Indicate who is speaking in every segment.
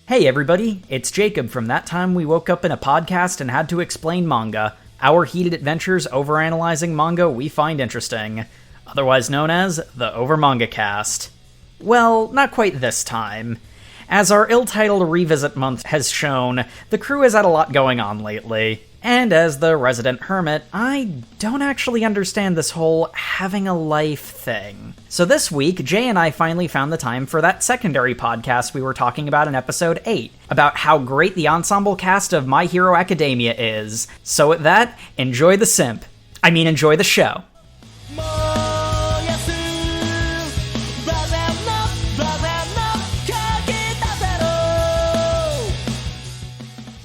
Speaker 1: Hey everybody, it's Jacob from That Time We Woke Up in a Podcast and Had to Explain Manga, our heated adventures overanalyzing manga we find interesting, otherwise known as the OverMangaCast. Well, not quite this time. As our ill-titled revisit month has shown, the crew has had a lot going on lately. And as the resident hermit, I don't actually understand this whole having a life thing. So this week, Jay and I finally found the time for that secondary podcast we were talking about in episode 8, about how great the ensemble cast of My Hero Academia is. So with that, enjoy the simp. Enjoy the show.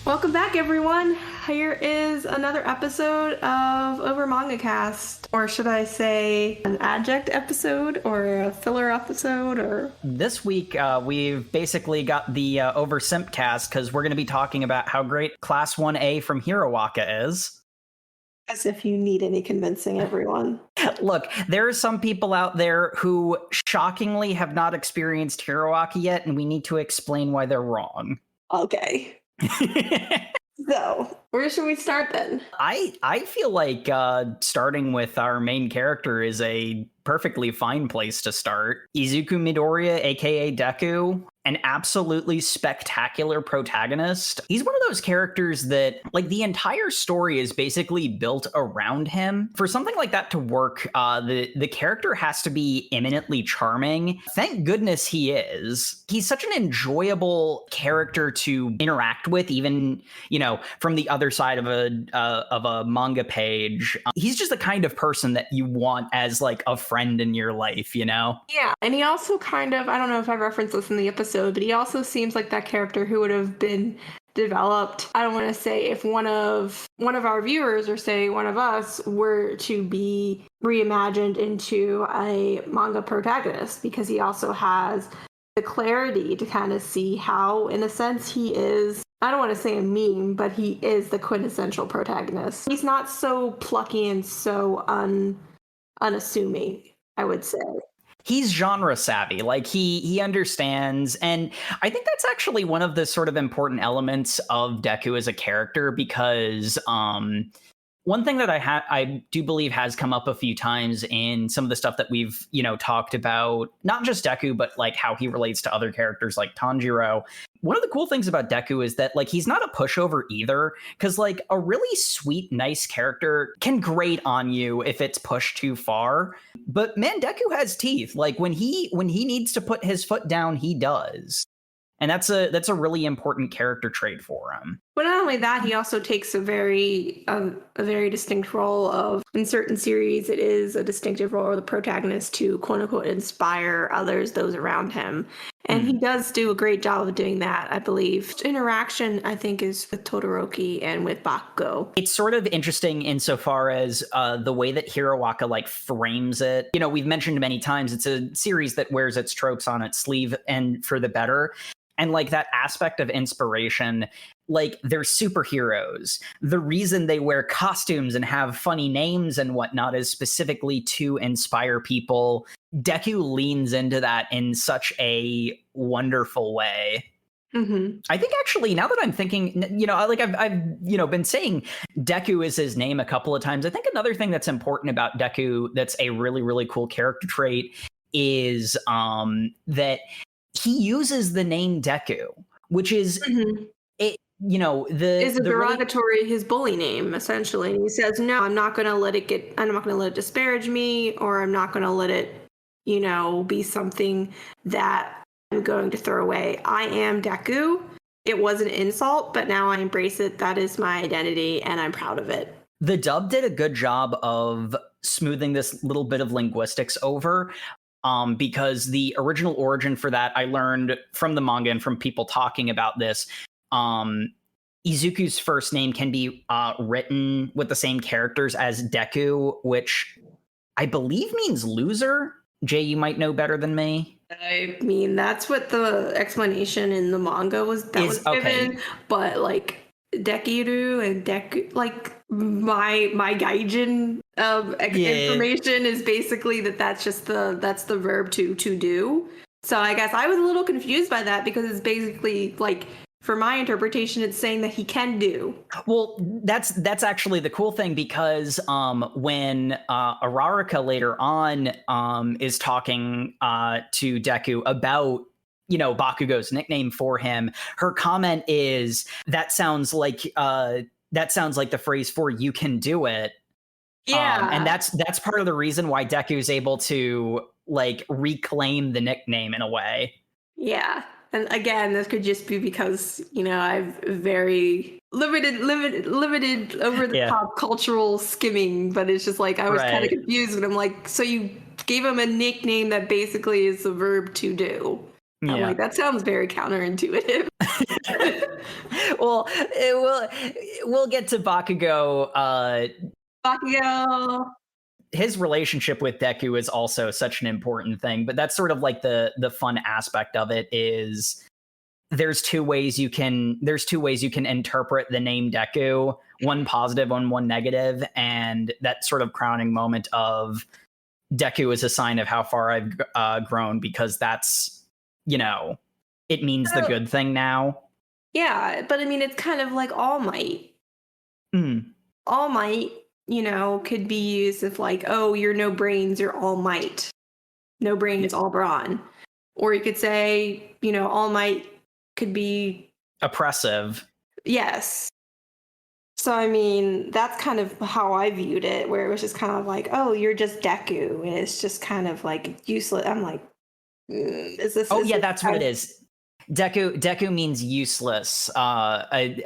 Speaker 2: Welcome back, everyone. Here is another episode of OverMangaCast, or should I say an adjunct episode or a filler episode, or...
Speaker 1: This week, we've basically got the Over Simp cast, because we're going to be talking about how great Class 1A from Hirawaka is.
Speaker 2: As if you need any convincing, everyone.
Speaker 1: Look, there are some people out there who shockingly have not experienced Hirawaka yet, and we need to explain why they're wrong.
Speaker 2: Okay. So, where should we start then?
Speaker 1: I feel like starting with our main character is a perfectly fine place to start. Izuku Midoriya, aka Deku, an absolutely spectacular protagonist. He's one of those characters that, like, the entire story is basically built around him. For something like that to work, the character has to be eminently charming. Thank goodness he is. He's such an enjoyable character to interact with, even, from the other side of a manga page. He's just the kind of person that you want as, like, a friend in your life, Yeah,
Speaker 2: and he also kind of, I don't know if I referenced this in the episode, but he also seems like that character who would have been developed. I don't want to say if one of our viewers, or say one of us, were to be reimagined into a manga protagonist, because he also has the clarity to kind of see how, in a sense, he is, I don't want to say a meme, but he is the quintessential protagonist. He's not so plucky and so unassuming, I would say.
Speaker 1: He's genre savvy, like he understands, and I think that's actually one of the sort of important elements of Deku as a character, because one thing that I do believe has come up a few times in some of the stuff that we've, talked about, not just Deku, but like how he relates to other characters like Tanjiro. One of the cool things about Deku is that, like, he's not a pushover either, because, like, a really sweet, nice character can grate on you if it's pushed too far. But man, Deku has teeth. Like, when he needs to put his foot down, he does. And that's a really important character trait for him.
Speaker 2: But not only that, he also takes a very distinct role of, in certain series, it is a distinctive role of the protagonist to, quote unquote, inspire others, those around him. And he does do a great job of doing that, I believe. Interaction, I think, is with Todoroki and with Bakugo.
Speaker 1: It's sort of interesting insofar as the way that Hirawaka, like, frames it. We've mentioned many times, it's a series that wears its tropes on its sleeve, and for the better. And, like, that aspect of inspiration, like, they're superheroes. The reason they wear costumes and have funny names and whatnot is specifically to inspire people. Deku leans into that in such a wonderful way.
Speaker 2: Mm-hmm.
Speaker 1: I think, actually, now that I'm thinking, like, I've been saying Deku is his name a couple of times. I think another thing that's important about Deku that's a really, really cool character trait is that he uses the name Deku, which is it. Is a derogatory, his bully name, essentially. And he says, "No, I'm not going to let it disparage me, or I'm not going to let it, be something that I'm going to throw away. I am Deku. It was an insult, but now I embrace it. That is my identity, and I'm proud of it." The dub did a good job of smoothing this little bit of linguistics over. Because the original origin for that, I learned from the manga and from people talking about this. Izuku's first name can be written with the same characters as Deku, which I believe means loser. Jay, you might know better than me.
Speaker 2: I mean, that's what the explanation in the manga was given. Okay. But, like, Dekiru and Deku, like, my gaijin information is basically that's the verb to do. So I guess I was a little confused by that because it's basically like, for my interpretation, it's saying that he can do.
Speaker 1: Well, that's actually the cool thing, because when Araraka later on is talking to Deku about, you know, Bakugo's nickname for him, her comment is, that sounds like the phrase for "you can do it."
Speaker 2: Yeah.
Speaker 1: And that's part of the reason why Deku's able to like reclaim the nickname in a way.
Speaker 2: Yeah. And again, this could just be because, you know, I've very limited over the top cultural skimming, but it's just like I was kind of confused, and I'm like, so you gave him a nickname that basically is the verb to do. Yeah. I'm like, that sounds very counterintuitive.
Speaker 1: Well, we'll get to Bakugo.
Speaker 2: Bakugo.
Speaker 1: His relationship with Deku is also such an important thing, but that's sort of like the fun aspect of it is there's two ways you can interpret the name Deku, one positive and one negative, and that sort of crowning moment of Deku is a sign of how far I've grown, because that's, you know, it means the good thing now. Yeah,
Speaker 2: but I mean, it's kind of like All Might. All Might, you know, could be used if like, oh, you're no brains, you're All Might. No brains, all brawn. Or you could say, you know, All Might could be
Speaker 1: oppressive.
Speaker 2: Yes. So, I mean, that's kind of how I viewed it, where it was just kind of like, oh, you're just Deku, and it's just kind of like useless. I'm like, is this?
Speaker 1: Oh, yeah, that's what it is. Deku means useless. I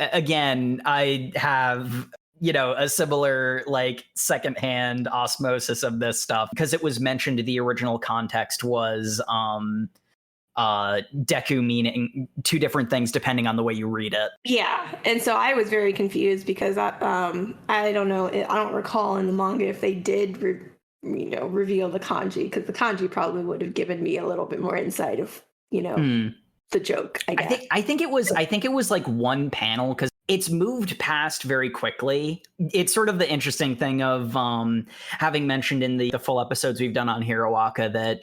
Speaker 1: have, you know, a similar like secondhand osmosis of this stuff, because it was mentioned the original context was Deku meaning two different things depending on the way you read it.
Speaker 2: Yeah, and so I was very confused because I don't know, I don't recall in the manga if they did reveal the kanji, because the kanji probably would have given me a little bit more insight of, you know, the joke, I guess.
Speaker 1: I think it was like one panel, because it's moved past very quickly. It's sort of the interesting thing of having mentioned in the full episodes we've done on Hiroaka that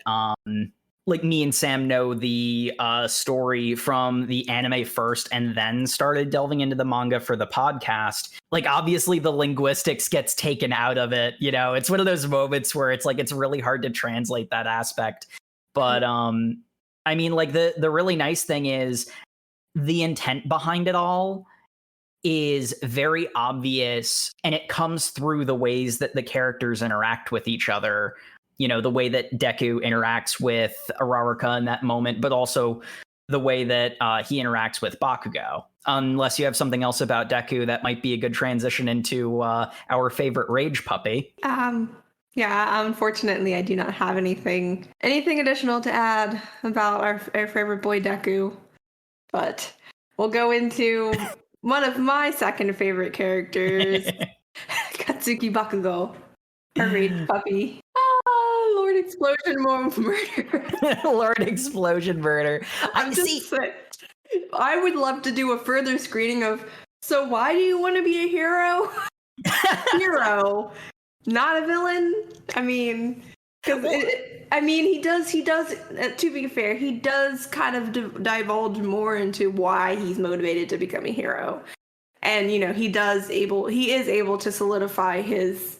Speaker 1: like me and Sam know the story from the anime first and then started delving into the manga for the podcast. Like, obviously the linguistics gets taken out of it. You know, it's one of those moments where it's like, it's really hard to translate that aspect. But I mean, like the really nice thing is the intent behind it all is very obvious, and it comes through the ways that the characters interact with each other. You know, the way that Deku interacts with Araraka in that moment, but also the way that he interacts with Bakugo. Unless you have something else about Deku, that might be a good transition into our favorite rage puppy.
Speaker 2: Yeah, unfortunately, I do not have anything additional to add about our favorite boy Deku. But we'll go into one of my second favorite characters, Katsuki Bakugo, our rage puppy. Lord Explosion Murder.
Speaker 1: Lord Explosion Murder.
Speaker 2: I would love to do a further screening of, so why do you want to be a hero? Hero, not a villain? I mean, he does, to be fair, he does kind of divulge more into why he's motivated to become a hero. And, you know, he is able to solidify his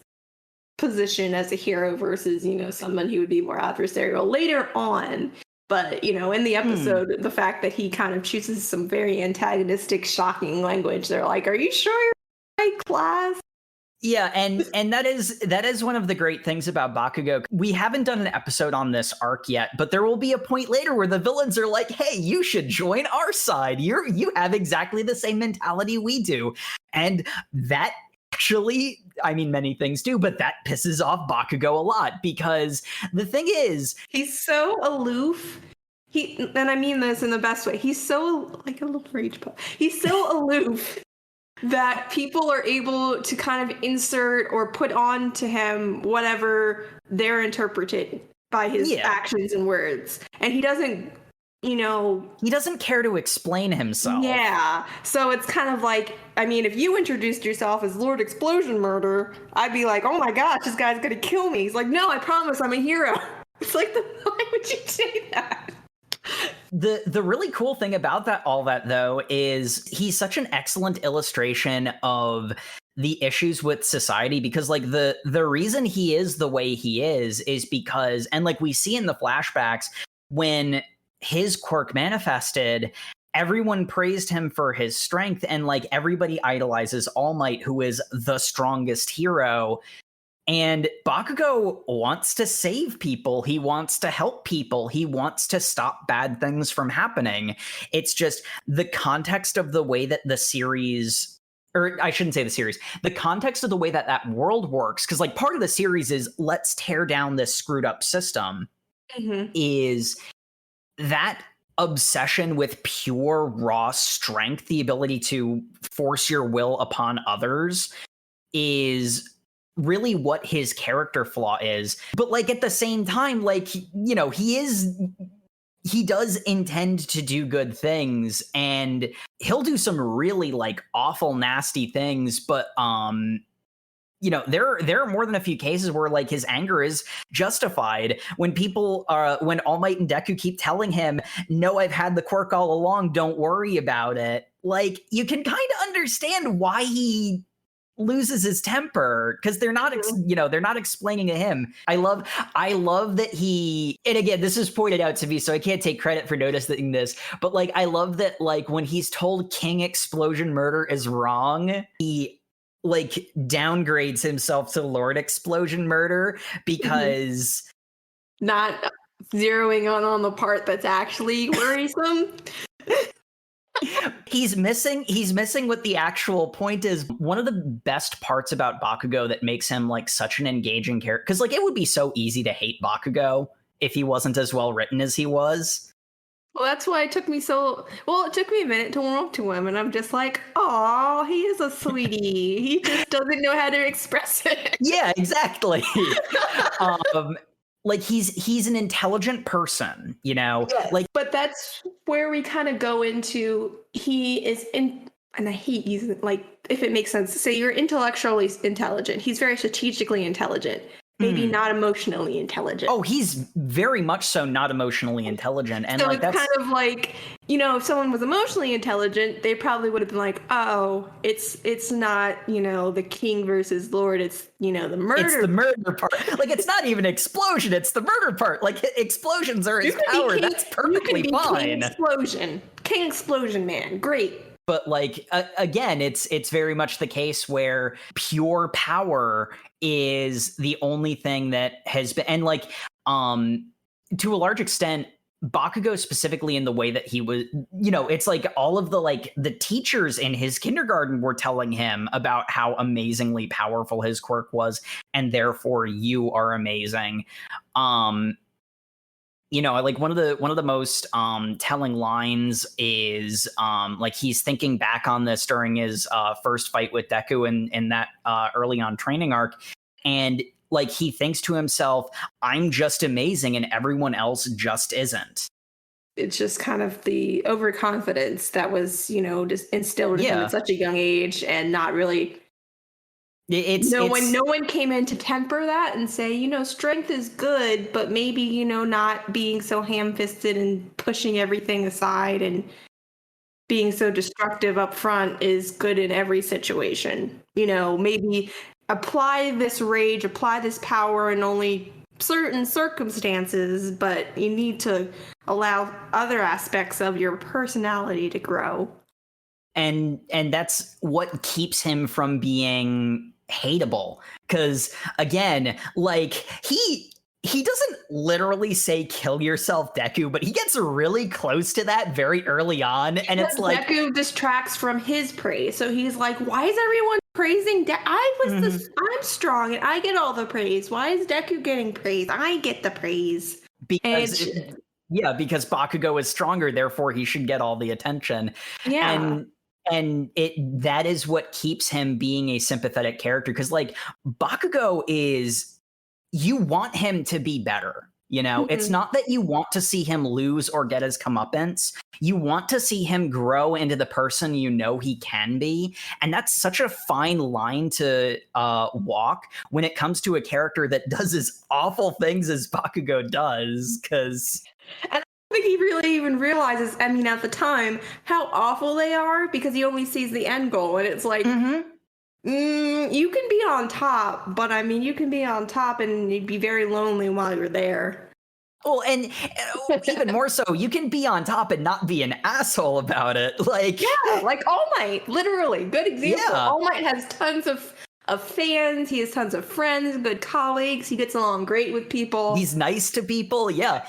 Speaker 2: position as a hero versus, you know, someone who would be more adversarial later on. But, you know, in the episode, the fact that he kind of chooses some very antagonistic, shocking language, they're like, are you sure you're in the right class?
Speaker 1: Yeah, and that is one of the great things about Bakugo. We haven't done an episode on this arc yet, but there will be a point later where the villains are like, hey, you should join our side. You have exactly the same mentality we do. And that actually, I mean, many things do, but that pisses off Bakugo a lot, because the thing is,
Speaker 2: he's so aloof. And I mean this in the best way. He's so like a little rage pup. He's so aloof that people are able to kind of insert or put on to him whatever they're interpreted by his actions and words. And he doesn't, you know...
Speaker 1: He doesn't care to explain himself.
Speaker 2: Yeah. So it's kind of like, I mean, if you introduced yourself as Lord Explosion Murder, I'd be like, oh my gosh, this guy's gonna kill me. He's like, no, I promise I'm a hero. It's like, why would you say that?
Speaker 1: The really cool thing about all that though is he's such an excellent illustration of the issues with society, because like the reason he is the way he is because, and like we see in the flashbacks, when his quirk manifested, everyone praised him for his strength, and like everybody idolizes All Might, who is the strongest hero. And Bakugo wants to save people. He wants to help people. He wants to stop bad things from happening. It's just the context of the way that the series, or I shouldn't say the series, the context of the way that that world works, because like part of the series is let's tear down this screwed up system, is that obsession with pure raw strength, the ability to force your will upon others, is really what his character flaw is. But like at the same time, like, you know, he does intend to do good things, and he'll do some really like awful nasty things, but you know, there are more than a few cases where like his anger is justified. When people when All Might and Deku keep telling him, no, I've had the quirk all along, don't worry about it, like you can kind of understand why he loses his temper, because they're not you know, they're not explaining to him. I love that he, and again, this is pointed out to me, so I can't take credit for noticing this, but like I love that like when he's told King Explosion Murder is wrong, he like downgrades himself to Lord Explosion Murder, because
Speaker 2: not zeroing on the part that's actually worrisome.
Speaker 1: He's missing what the actual point is. One of the best parts about Bakugo that makes him like such an engaging character, because like it would be so easy to hate Bakugo if he wasn't as well written as he was.
Speaker 2: Well, that's why it took me a minute to warm up to him, and I'm just like, oh, he is a sweetie. He just doesn't know how to express it.
Speaker 1: Yeah, exactly. Like he's an intelligent person, you know.
Speaker 2: Yes,
Speaker 1: like,
Speaker 2: but that's where we kind of go into, he is in, and I hate using, like, if it makes sense to say, you're intellectually intelligent. He's very strategically intelligent. Maybe not emotionally intelligent.
Speaker 1: Oh, he's very much so not emotionally intelligent. And
Speaker 2: so
Speaker 1: like
Speaker 2: it's
Speaker 1: that's
Speaker 2: kind of like, you know, if someone was emotionally intelligent, they probably would have been like, oh, it's not, you know, the king versus lord, it's, you know, the murder.
Speaker 1: It's the murder part. Like it's not even explosion, it's the murder part. Like explosions are his power. That's perfectly fine.
Speaker 2: King Explosion Man. Great.
Speaker 1: But like again, it's very much the case where pure power is the only thing that has been, and like to a large extent, Bakugo specifically, in the way that he was, you know, it's like all of the teachers in his kindergarten were telling him about how amazingly powerful his quirk was, and therefore you are amazing. You know, like one of the most telling lines is like he's thinking back on this during his first fight with Deku in that early on training arc, and like he thinks to himself, I'm just amazing and everyone else just isn't.
Speaker 2: It's just kind of the overconfidence that was, you know, just instilled in him at such a young age, and not really. No one came in to temper that and say, you know, strength is good, but maybe, you know, not being so ham-fisted and pushing everything aside and being so destructive up front is good in every situation. You know, maybe apply this rage, apply this power in only certain circumstances, but you need to allow other aspects of your personality to grow.
Speaker 1: And that's what keeps him from being hateable, because again, like he doesn't literally say kill yourself, Deku, but he gets really close to that very early on, and it's like
Speaker 2: Deku distracts from his praise, so he's like, why is everyone praising I'm strong and I get all the praise, why is Deku getting praise? I get the praise
Speaker 1: because because Bakugo is stronger, therefore he should get all the attention. And that is what keeps him being a sympathetic character, because like Bakugo is, you want him to be better, you know. It's not that you want to see him lose or get his comeuppance. You want to see him grow into the person you know he can be, and that's such a fine line to walk when it comes to a character that does as awful things as Bakugo does, because
Speaker 2: and I think he really even realizes, I mean, at the time, how awful they are because he only sees the end goal. And it's like, you can be on top, but I mean, you can be on top and you'd be very lonely while you're there.
Speaker 1: Well, and even more so, you can be on top and not be an asshole about it. Like,
Speaker 2: yeah, like All Might, literally. Good example.
Speaker 1: Yeah.
Speaker 2: All Might has tons of fans. He has tons of friends, good colleagues. He gets along great with people.
Speaker 1: He's nice to people. Yeah.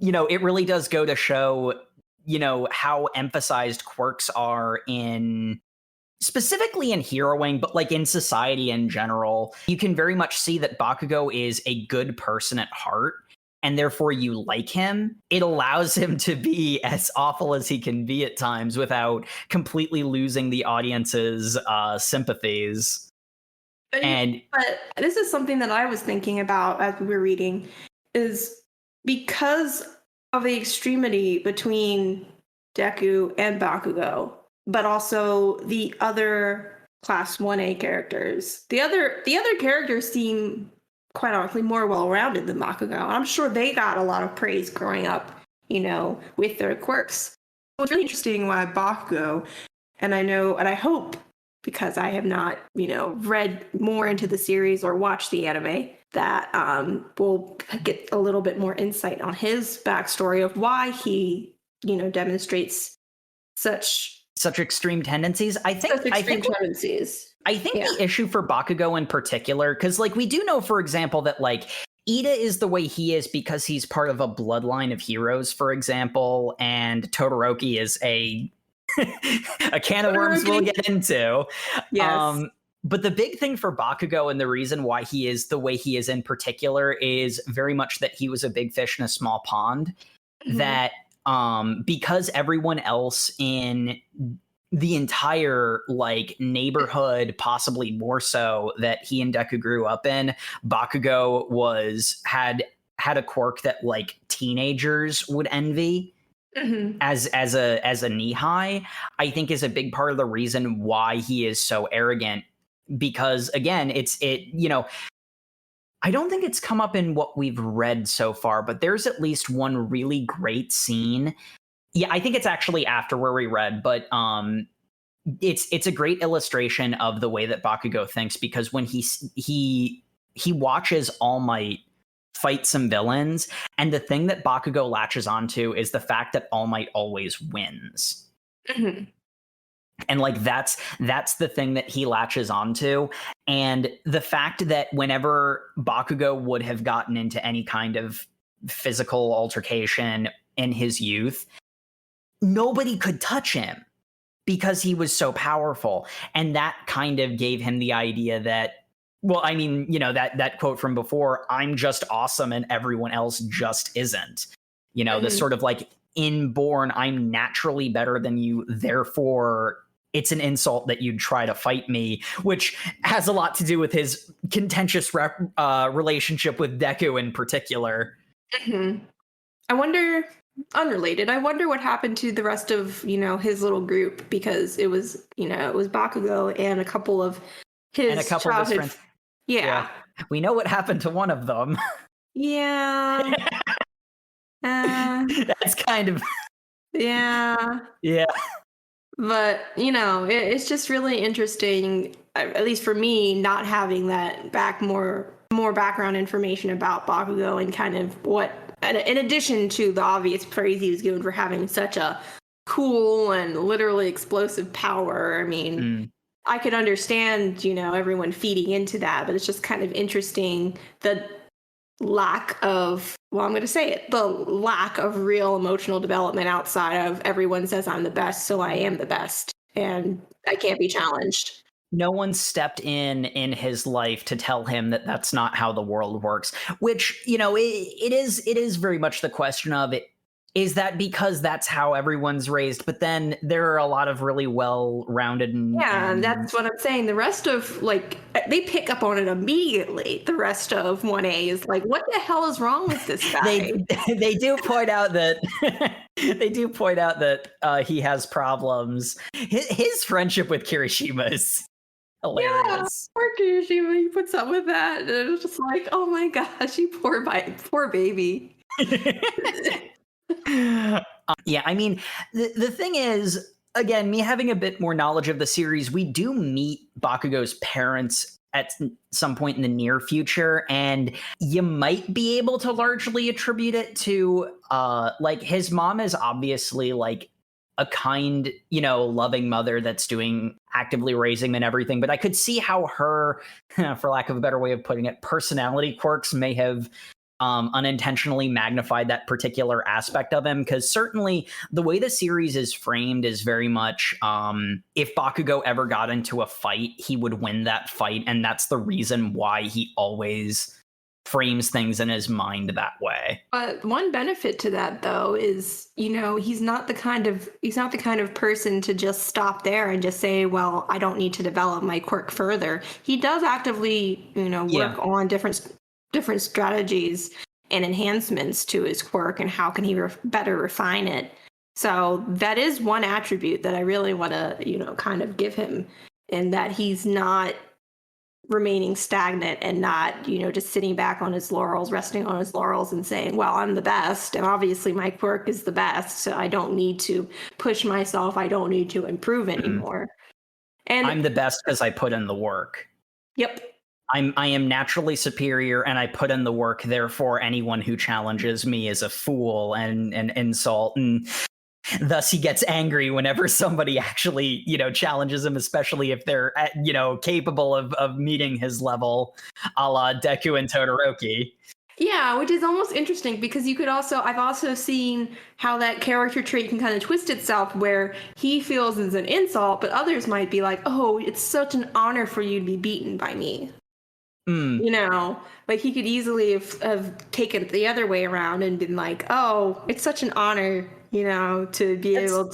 Speaker 1: You know, it really does go to show, you know, how emphasized quirks are specifically in heroing, but like in society in general. You can very much see that Bakugo is a good person at heart, and therefore you like him. It allows him to be as awful as he can be at times without completely losing the audience's sympathies.
Speaker 2: But this is something that I was thinking about as we were reading, is because of the extremity between Deku and Bakugo, but also the other Class 1A characters. The other characters seem, quite honestly, more well-rounded than Bakugo. I'm sure they got a lot of praise growing up, you know, with their quirks. It's really interesting why Bakugo, and I know, and I hope, because I have not, you know, read more into the series or watched the anime, that we'll get a little bit more insight on his backstory of why he, you know, demonstrates such
Speaker 1: extreme tendencies. I think the issue for Bakugo in particular, because like we do know, for example, that like Ida is the way he is because he's part of a bloodline of heroes, for example, and Todoroki is a can of worms we'll get into.
Speaker 2: Yes.
Speaker 1: But the big thing for Bakugo, and the reason why he is the way he is in particular, is very much that he was a big fish in a small pond. That because everyone else in the entire like neighborhood, possibly more so, that he and Deku grew up in, Bakugo had a quirk that like teenagers would envy. As a knee high, I think is a big part of the reason why he is so arrogant. Because again, you know, I don't think it's come up in what we've read so far, but there's at least one really great scene. Yeah, I think it's actually after where we read, but it's a great illustration of the way that Bakugo thinks, because when he watches All Might fight some villains, and the thing that Bakugo latches onto is the fact that All Might always wins. And like that's the thing that he latches onto. And the fact that whenever Bakugo would have gotten into any kind of physical altercation in his youth, nobody could touch him because he was so powerful. And that kind of gave him the idea that, well, I mean, you know, that quote from before, I'm just awesome and everyone else just isn't. You know, this sort of like inborn, I'm naturally better than you, therefore it's an insult that you'd try to fight me, which has a lot to do with his contentious relationship with Deku in particular.
Speaker 2: I wonder, unrelated, I wonder what happened to the rest of, you know, his little group, because it was, you know, it was Bakugo and a couple of his friends. Yeah.
Speaker 1: We know what happened to one of them.
Speaker 2: Yeah.
Speaker 1: That's kind of...
Speaker 2: Yeah. But, you know, it's just really interesting, at least for me, not having that more background information about Bakugo and kind of what, in addition to the obvious praise he was given for having such a cool and literally explosive power. I mean, I could understand, you know, everyone feeding into that, but it's just kind of interesting the lack of, well, I'm going to say it, the lack of real emotional development outside of everyone says I'm the best, so I am the best, and I can't be challenged.
Speaker 1: No one stepped in his life to tell him that that's not how the world works, which, you know, it is very much the question of it. Is that because that's how everyone's raised? But then there are a lot of really well-rounded
Speaker 2: and that's what I'm saying. The rest of, like, they pick up on it immediately. The rest of 1A is like, what the hell is wrong with this guy?
Speaker 1: they do point out that he has problems. His friendship with Kirishima is hilarious.
Speaker 2: Yeah, poor Kirishima, he puts up with that. And it's just like, oh my gosh, you poor baby.
Speaker 1: Yeah, I mean, the thing is, again, me having a bit more knowledge of the series, we do meet Bakugo's parents at some point in the near future, and you might be able to largely attribute it to like his mom is obviously like a kind, loving mother that's doing actively raising him and everything, but I could see how her, for lack of a better way of putting it, personality quirks may have unintentionally magnified that particular aspect of him, because certainly the way the series is framed is very much if Bakugo ever got into a fight, he would win that fight, and that's the reason why he always frames things in his mind that way.
Speaker 2: But one benefit to that, though, is he's not the kind of person to just stop there and just say, well, I don't need to develop my quirk further. He does actively work on different strategies and enhancements to his quirk, and how can he better refine it. So that is one attribute that I really want to kind of give him, in that he's not remaining stagnant and not just sitting back on his laurels, resting on his laurels and saying, well, I'm the best, and obviously my quirk is the best, so I don't need to push myself, I don't need to improve anymore. And
Speaker 1: I'm the best because I put in the work.
Speaker 2: Yep.
Speaker 1: I am naturally superior and I put in the work, therefore anyone who challenges me is a fool and an insult, and thus he gets angry whenever somebody actually challenges him, especially if they're capable of meeting his level, a la Deku and Todoroki.
Speaker 2: Yeah, which is almost interesting, because I've also seen how that character trait can kind of twist itself, where he feels it's an insult, but others might be like, oh, it's such an honor for you to be beaten by me. Like he could easily have taken it the other way around and been like, oh, it's such an honor, to be able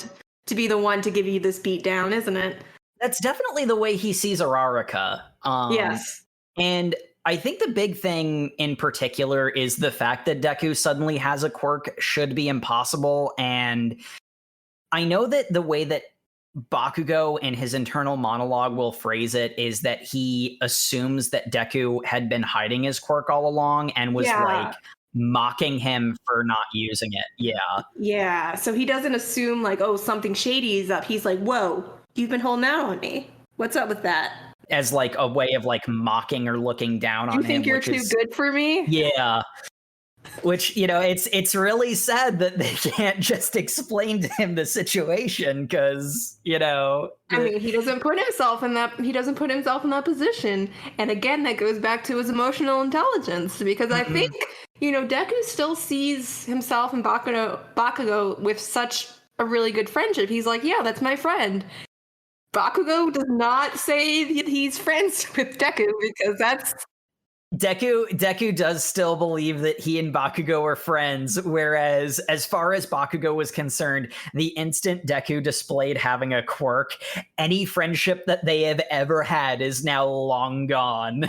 Speaker 2: to be the one to give you this beat down, isn't it?
Speaker 1: That's definitely the way he sees Araraka.
Speaker 2: Yes.
Speaker 1: And I think the big thing in particular is the fact that Deku suddenly has a quirk should be impossible. And I know that the way that Bakugo in his internal monologue will phrase it is that he assumes that Deku had been hiding his quirk all along and was like mocking him for not using it. Yeah.
Speaker 2: So he doesn't assume like, oh, something shady is up. He's like, whoa, you've been holding out on me. What's up with that?
Speaker 1: As like a way of like mocking or looking down on him.
Speaker 2: You think you're too good for me?
Speaker 1: Yeah. Which, it's really sad that they can't just explain to him the situation, because,
Speaker 2: he doesn't put himself in that position. And again, that goes back to his emotional intelligence, because I think, Deku still sees himself and Bakugo with such a really good friendship. He's like, yeah, that's my friend. Bakugo does not say that he's friends with Deku, because that's...
Speaker 1: Deku does still believe that he and Bakugo are friends, whereas as far as Bakugo was concerned, the instant Deku displayed having a quirk, any friendship that they have ever had is now long gone.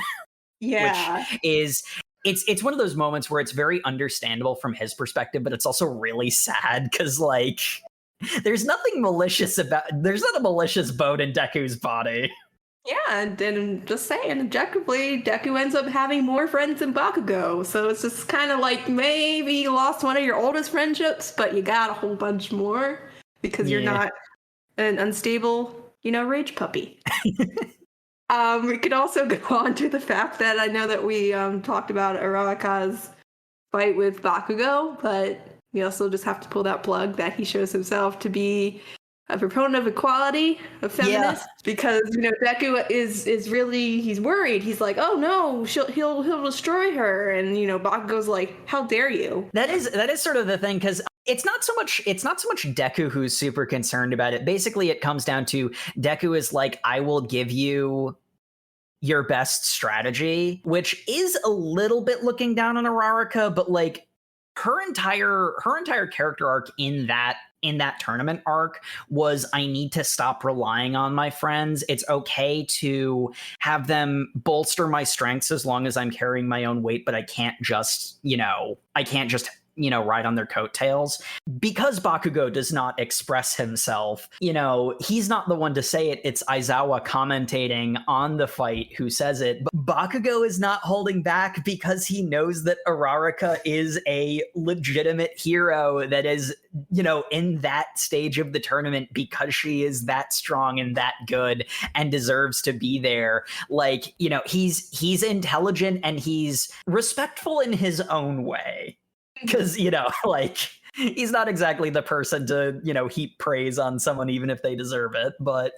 Speaker 2: Yeah.
Speaker 1: Which is... It's one of those moments where it's very understandable from his perspective, but it's also really sad, because like there's not a malicious bone in Deku's body.
Speaker 2: Yeah, and just saying, objectively, Deku ends up having more friends than Bakugo. So it's just kind of like, maybe you lost one of your oldest friendships, but you got a whole bunch more because you're not an unstable, rage puppy. We could also go on to the fact that I know that we talked about Araraka's fight with Bakugo, but we also just have to pull that plug that he shows himself to be a proponent of equality, a feminist, because Deku is really, he's worried. He's like, oh no, he'll destroy her, and Bakugo's like, how dare you?
Speaker 1: That is sort of the thing, because it's not so much Deku who's super concerned about it. Basically, it comes down to Deku is like, I will give you your best strategy, which is a little bit looking down on Araraka, but like her entire character arc in that tournament arc was, I need to stop relying on my friends. It's okay to have them bolster my strengths as long as I'm carrying my own weight, but I can't just ride on their coattails. Because Bakugo does not express himself, he's not the one to say it. It's Aizawa commentating on the fight who says it. But Bakugo is not holding back because he knows that Araraka is a legitimate hero that is, in that stage of the tournament because she is that strong and that good and deserves to be there. Like, he's intelligent and he's respectful in his own way. Because, he's not exactly the person to, heap praise on someone even if they deserve it. But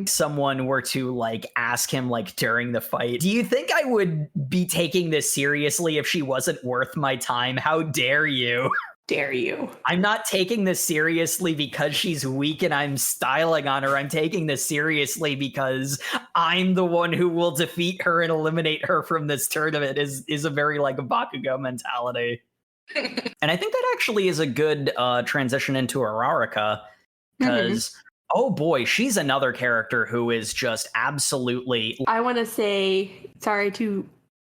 Speaker 1: someone were to ask him during the fight, do you think I would be taking this seriously if she wasn't worth my time? How dare you?
Speaker 2: Dare you?
Speaker 1: I'm not taking this seriously because she's weak and I'm styling on her. I'm taking this seriously because I'm the one who will defeat her and eliminate her from this tournament is a very a Bakugo mentality. And I think that actually is a good transition into Araraka because, oh boy, she's another character who is just absolutely...
Speaker 2: I want to say, sorry to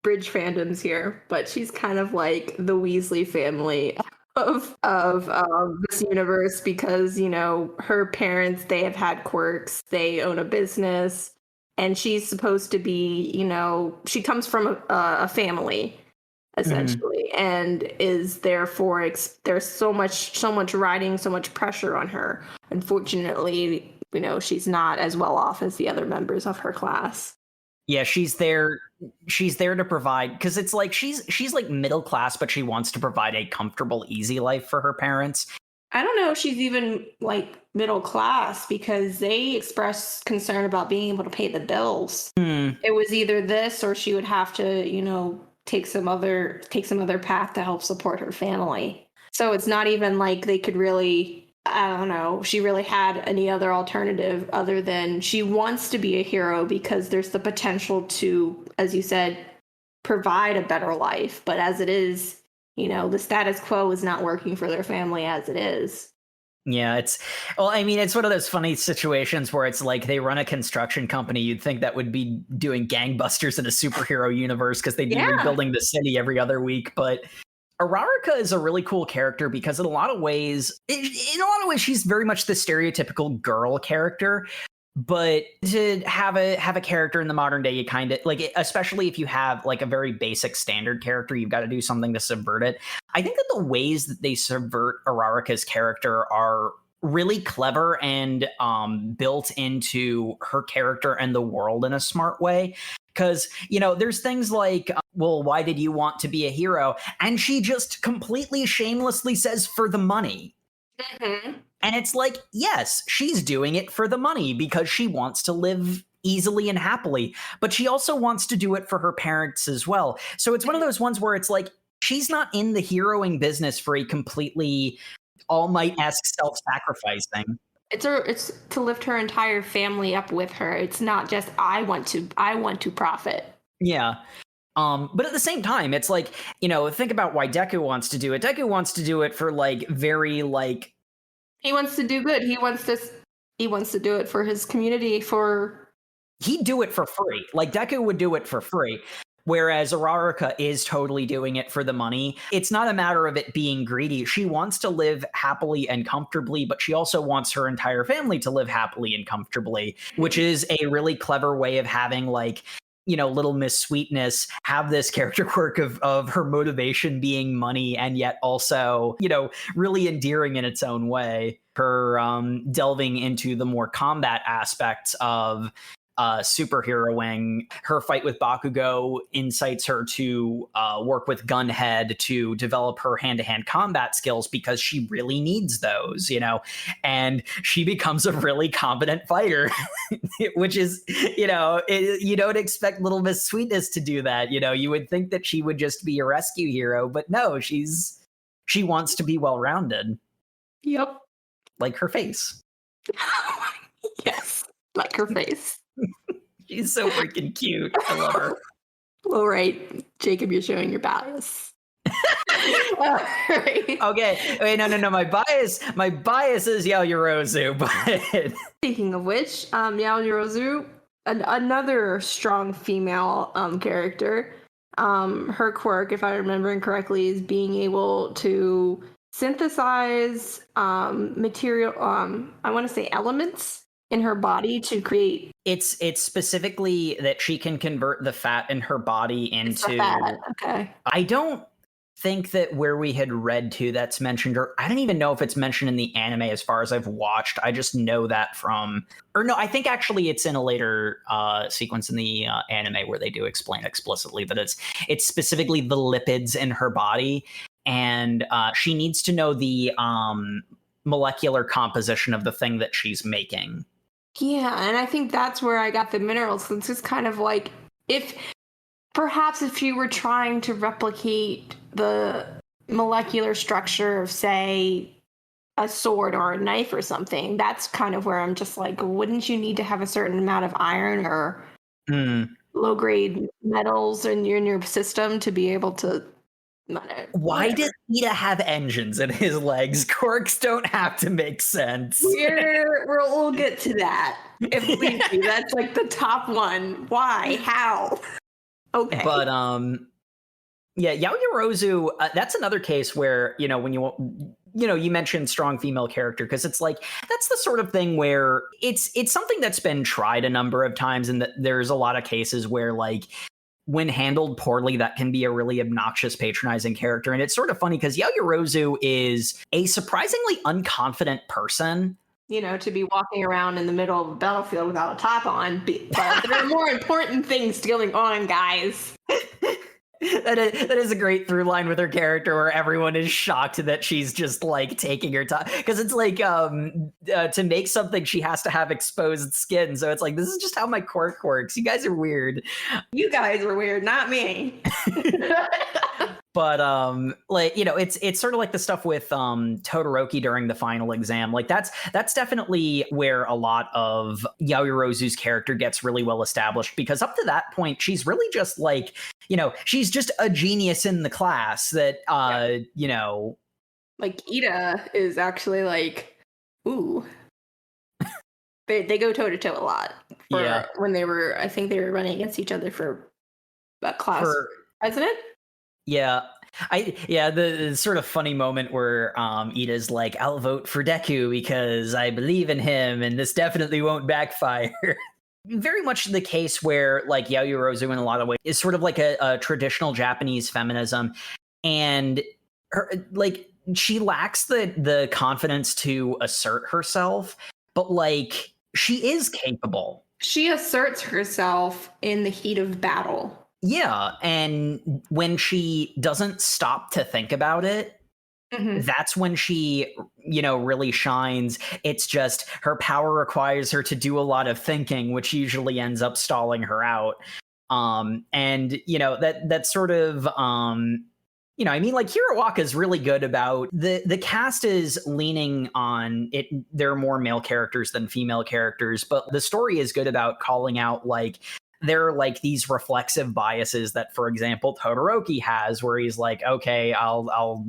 Speaker 2: bridge fandoms here, but she's kind of like the Weasley family of this universe because, her parents, they have had quirks, they own a business, and she's supposed to be, she comes from a family essentially, and is therefore there's so much riding, so much pressure on her. Unfortunately, she's not as well off as the other members of her class.
Speaker 1: Yeah, she's there to provide, because it's she's middle class, but she wants to provide a comfortable, easy life for her parents.
Speaker 2: I don't know if she's even middle class because they express concern about being able to pay the bills. It was either this or she would have to, take some other path to help support her family. So it's not even they could really, I don't know, she really had any other alternative other than she wants to be a hero because there's the potential to, as you said, provide a better life. But as it is, the status quo is not working for their family as it is.
Speaker 1: Yeah, it's one of those funny situations where it's they run a construction company. You'd think that would be doing gangbusters in a superhero universe because they'd be rebuilding the city every other week. But Araraka is a really cool character because in a lot of ways, she's very much the stereotypical girl character. But to have a character in the modern day, you kind of especially if you have a very basic standard character, you've got to do something to subvert it. I think that the ways that they subvert Araraka's character are really clever and built into her character and the world in a smart way. Because, there's things well, why did you want to be a hero? And she just completely shamelessly says, for the money. And it's yes, she's doing it for the money because she wants to live easily and happily, but she also wants to do it for her parents as well. So it's one of those ones where it's she's not in the heroing business for a completely All Might-esque self-sacrifice thing.
Speaker 2: It's to lift her entire family up with her. It's not just I want to profit.
Speaker 1: Yeah. But at the same time, it's think about why Deku wants to do it. Deku wants to do it for very
Speaker 2: he wants to do good. He wants to do it for his community.
Speaker 1: He'd do it for free. Deku would do it for free. Whereas Araraka is totally doing it for the money. It's not a matter of it being greedy. She wants to live happily and comfortably, but she also wants her entire family to live happily and comfortably, which is a really clever way of having Little Miss Sweetness have this character quirk of her motivation being money, and yet also, really endearing in its own way. Her delving into the more combat aspects of superheroing. Her fight with Bakugo incites her to work with Gunhead to develop her hand-to-hand combat skills because she really needs those, and she becomes a really competent fighter, which is, you don't expect Little Miss Sweetness to do that. You would think that she would just be a rescue hero, but no, she wants to be well-rounded.
Speaker 2: Yep.
Speaker 1: Like her face.
Speaker 2: Yes, like her face.
Speaker 1: She's so freaking cute. I love her.
Speaker 2: All right, Jacob, you're showing your bias. Right.
Speaker 1: Okay. Wait, no. My bias is Yaoyorozu, but
Speaker 2: speaking of which, Yaoyorozu, another strong female character. her quirk, if I'm remembering correctly, is being able to synthesize material, I want to say elements in her body to create.
Speaker 1: It's specifically that she can convert the fat in her body into.
Speaker 2: Fat. Okay.
Speaker 1: I don't think that where we had read to that's mentioned, or I don't even know if it's mentioned in the anime as far as I've watched. I just know that from, or no, I think actually it's in a later sequence in the anime where they do explain explicitly that it's specifically the lipids in her body, and she needs to know the molecular composition of the thing that she's making.
Speaker 2: Yeah, and I think that's where I got the minerals. It's just kind of like if you were trying to replicate the molecular structure of, say, a sword or a knife or something, that's kind of where I'm just like, wouldn't you need to have a certain amount of iron or low-grade metals in your system to be able to...
Speaker 1: Why does Ida have engines in his legs? Quirks don't have to make sense.
Speaker 2: We'll get to that. If we do, that's like the top one. Why? How? Okay.
Speaker 1: But yeah, Yaoyorozu, that's another case where, when you mentioned strong female character, because it's like that's the sort of thing where it's something that's been tried a number of times, and that there's a lot of cases where, like, when handled poorly, that can be a really obnoxious, patronizing character. And it's sort of funny because Yaoyorozu is a surprisingly unconfident person.
Speaker 2: To be walking around in the middle of the battlefield without a top on. But there are more important things going on, guys.
Speaker 1: That is a great through line with her character, where everyone is shocked that she's just like taking her time, because it's like to make something she has to have exposed skin, so it's like, this is just how my quirk works. You guys are weird.
Speaker 2: You guys are weird, not me.
Speaker 1: But it's sort of like the stuff with Todoroki during the final exam. Like that's definitely where a lot of Yaoyorozu's character gets really well established, because up to that point she's really just like, she's just a genius in the class that
Speaker 2: like Ida is actually like, ooh. They go toe to toe a lot. When they were, I think they were running against each other for that class president.
Speaker 1: Yeah. The sort of funny moment where Ida's like, I'll vote for Deku because I believe in him and this definitely won't backfire. Very much the case where, like, Yaoyorozu in a lot of ways is sort of like a traditional Japanese feminism, and her, like, she lacks the confidence to assert herself, but like she is capable. She
Speaker 2: asserts herself in the heat of battle.
Speaker 1: Yeah, and when she doesn't stop to think about it, that's when she, really shines. It's just her power requires her to do a lot of thinking, which usually ends up stalling her out. That sort of, like Hiroaka is really good about the cast is leaning on it. There are more male characters than female characters, but the story is good about calling out, like, there are like these reflexive biases that, for example, Todoroki has, where he's like, okay, I'll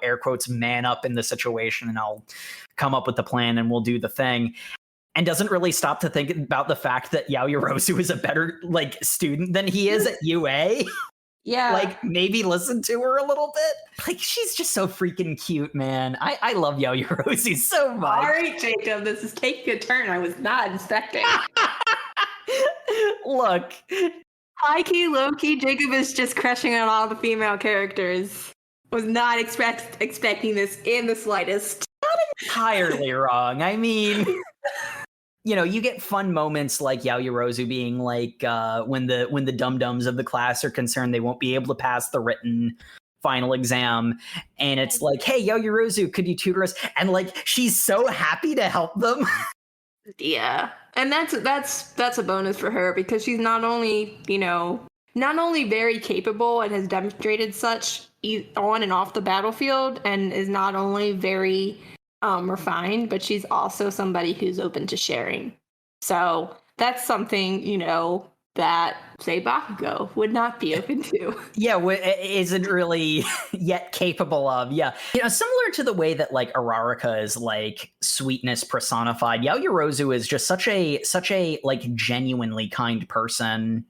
Speaker 1: air quotes, man up in the situation, and I'll come up with the plan and we'll do the thing, and doesn't really stop to think about the fact that Yaoyorozu is a better, like, student than he is at UA.
Speaker 2: Yeah.
Speaker 1: Like, maybe listen to her a little bit. Like, she's just so freaking cute, man. I love Yaoyorozu so much.
Speaker 2: All right, Jacob, this is taking a turn I was not expecting.
Speaker 1: Look,
Speaker 2: high key, low key, Jacob is just crushing on all the female characters. Was not expecting this in the slightest.
Speaker 1: Not entirely wrong. I mean, you get fun moments like Yaoyorozu being like, when the dum-dums of the class are concerned they won't be able to pass the written final exam, and it's like, hey, Yaoyorozu, could you tutor us? And like, she's so happy to help them.
Speaker 2: Yeah. And that's a bonus for her, because she's not only very capable and has demonstrated such on and off the battlefield, and is not only very refined, but she's also somebody who's open to sharing. So that's something, that, say, Bakugo would not be open to.
Speaker 1: Yeah, isn't really yet capable of. Yeah. Similar to the way that, like, Araraka is, like, sweetness personified, Yaoyorozu is just such a like, genuinely kind person.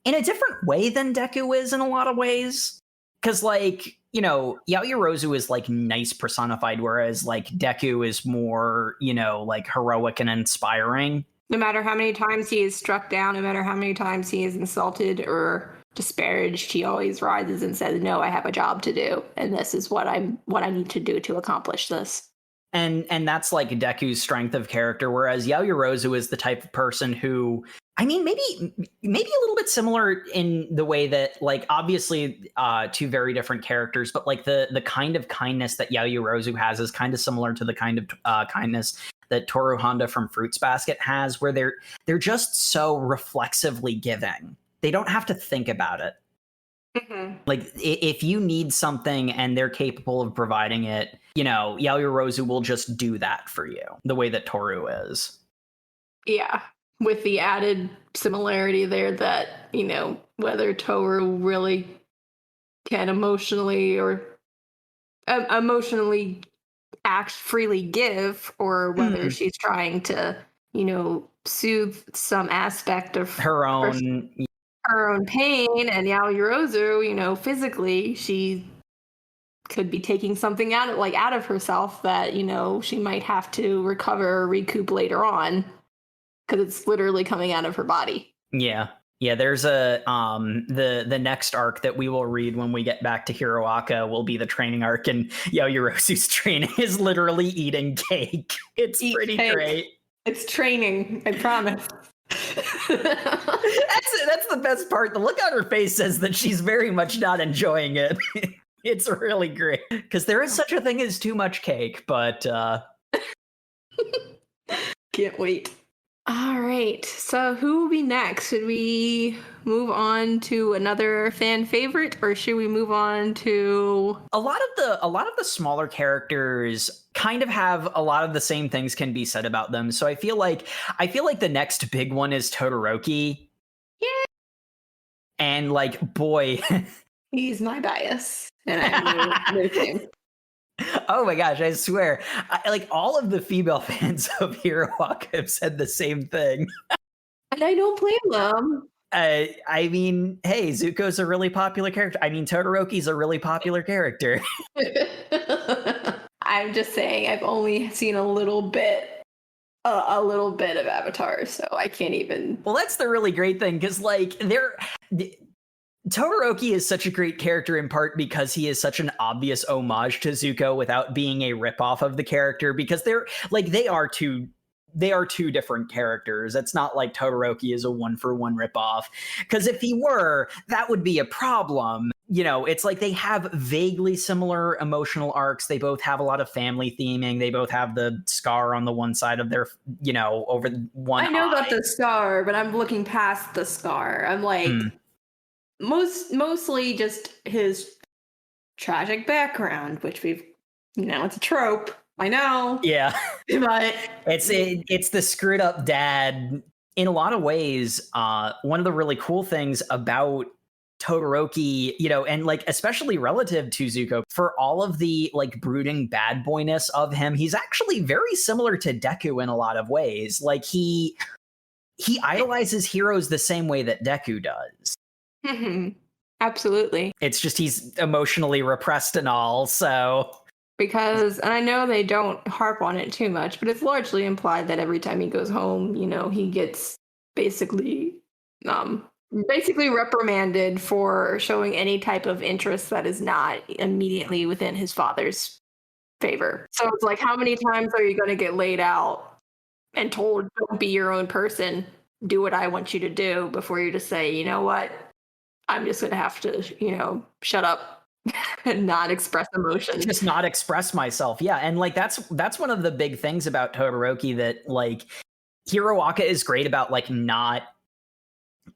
Speaker 1: in a different way than Deku is in a lot of ways. Because, like, you know, Yaoyorozu is like nice personified, whereas like Deku is more, you know, like heroic and inspiring.
Speaker 2: No matter how many times he is struck down, no matter how many times he is insulted or disparaged, he always rises and says, "No, I have a job to do, and this is what I need to do to accomplish this."
Speaker 1: And that's like Deku's strength of character, whereas Yaoyorozu is the type of person who, I mean, maybe a little bit similar in the way that, like, obviously two very different characters, but like the kind of kindness that Yaoyorozu has is kind of similar to the kind of kindness that Toru Honda from Fruits Basket has, where they're just so reflexively giving. They don't have to think about it.
Speaker 2: Mm-hmm.
Speaker 1: Like, if you need something and they're capable of providing it, you know, Yaoyorozu will just do that for you, the way that Toru is.
Speaker 2: Yeah, with the added similarity there that, you know, whether Toru really can emotionally act freely give, or whether she's trying to, you know, soothe some aspect of
Speaker 1: Her own
Speaker 2: pain. And Yaoyorozu, you know, physically she could be taking something out of herself that, you know, she might have to recover or recoup later on, because it's literally coming out of her body.
Speaker 1: Yeah. There's a the next arc that we will read when we get back to Hiroaka will be the training arc, and Yaoyorozu's training is literally eating cake. It's pretty great.
Speaker 2: It's training, I promise.
Speaker 1: That's the best part. The look on her face says that she's very much not enjoying it. It's really great, because there is such a thing as too much cake, but
Speaker 2: can't wait. All right, so who will be next? Should we move on to another fan favorite, or should we move on to
Speaker 1: a lot of the smaller characters kind of have a lot of the same things can be said about them. So I feel like the next big one is Todoroki.
Speaker 2: Yeah.
Speaker 1: And like, boy,
Speaker 2: he's my bias, and I knew him.
Speaker 1: Oh my gosh, I swear. Like, all of the female fans of Hiroaka have said the same thing.
Speaker 2: And I don't blame them.
Speaker 1: I mean, hey, Zuko's a really popular character. I mean, Todoroki's a really popular character.
Speaker 2: I'm just saying, I've only seen a little bit of Avatar, so I can't even.
Speaker 1: Well, that's the really great thing, because like Todoroki is such a great character in part because he is such an obvious homage to Zuko without being a ripoff of the character, because they are two different characters. It's not like Todoroki is a one-for-one ripoff, because if he were, that would be a problem. You know, it's like they have vaguely similar emotional arcs. They both have a lot of family theming. They both have the scar on the one side of their, you know, over one eye.
Speaker 2: I know about the scar, but I'm looking past the scar. I'm like, mostly just his tragic background, which we've, you know, it's a trope. I know.
Speaker 1: Yeah.
Speaker 2: But
Speaker 1: it's the screwed up dad. In a lot of ways, one of the really cool things about Todoroki, you know, and like especially relative to Zuko, for all of the like brooding bad boyness of him, he's actually very similar to Deku in a lot of ways. Like he idolizes heroes the same way that Deku does.
Speaker 2: Mm-hmm. Absolutely.
Speaker 1: It's just he's emotionally repressed and all, so.
Speaker 2: Because, and I know they don't harp on it too much, but it's largely implied that every time he goes home, you know, he gets basically reprimanded for showing any type of interest that is not immediately within his father's favor. So it's like, how many times are you going to get laid out and told, don't be your own person, do what I want you to do, before you just say, you know what, I'm just going to have to, you know, shut up and not express emotion.
Speaker 1: Just not express myself. Yeah. And like, that's one of the big things about Todoroki, that like Hiroaka is great about like not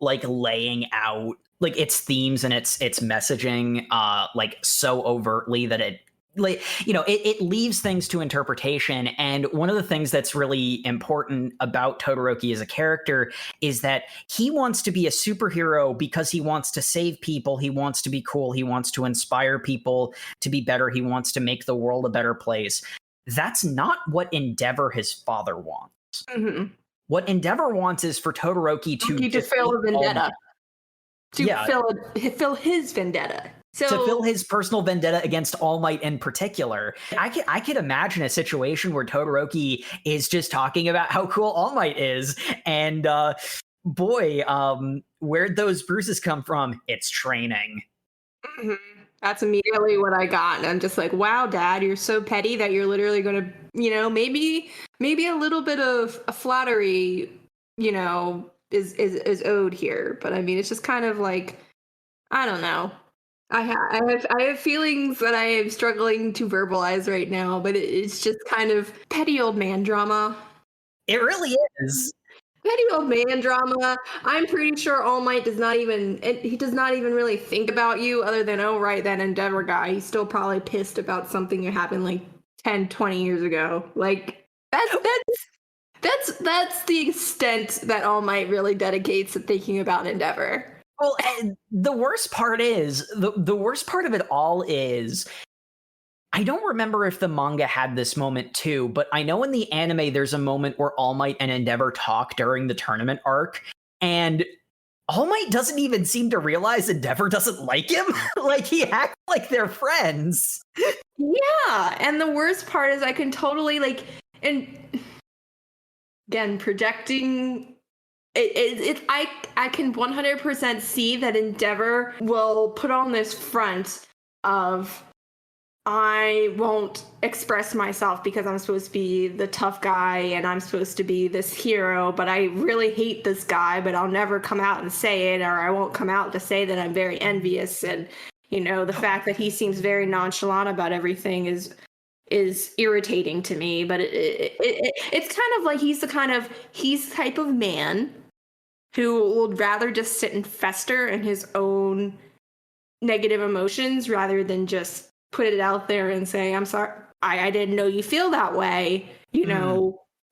Speaker 1: like laying out like its themes and its messaging like so overtly that it, like, you know, it leaves things to interpretation. And one of the things that's really important about Todoroki as a character is that he wants to be a superhero because he wants to save people. He wants to be cool. He wants to inspire people to be better. He wants to make the world a better place. That's not what Endeavor, his father, wants.
Speaker 2: Mm-hmm.
Speaker 1: What Endeavor wants is for Todoroki to
Speaker 2: fail a vendetta. fill his vendetta. So,
Speaker 1: to fill his personal vendetta against All Might in particular. I could imagine a situation where Todoroki is just talking about how cool All Might is, and boy, where'd those bruises come from? It's training.
Speaker 2: Mm-hmm. That's immediately what I got. And I'm just like, wow, Dad, you're so petty that you're literally going to, maybe a little bit of a flattery, is owed here. But I mean, it's just kind of like, I don't know. I have feelings that I am struggling to verbalize right now, but it's just kind of petty old man drama.
Speaker 1: It really is.
Speaker 2: Petty old man drama. I'm pretty sure All Might does not even really think about you other than, oh, right, that Endeavor guy. He's still probably pissed about something that happened like 10, 20 years ago. Like, that's the extent that All Might really dedicates to thinking about Endeavor.
Speaker 1: Well, and the worst part is, the worst part of it all is, I don't remember if the manga had this moment too, but I know in the anime there's a moment where All Might and Endeavor talk during the tournament arc, and All Might doesn't even seem to realize Endeavor doesn't like him. Like, he acts like they're friends.
Speaker 2: Yeah, and the worst part is I can totally, like, and again, projecting... I can 100% see that Endeavor will put on this front of, I won't express myself because I'm supposed to be the tough guy and I'm supposed to be this hero, but I really hate this guy, but I'll never come out and say it, or I won't come out to say that I'm very envious. And, the fact that he seems very nonchalant about everything is irritating to me. But it's kind of like he's the type of man who would rather just sit and fester in his own negative emotions rather than just put it out there and say, I'm sorry, I didn't know you feel that way.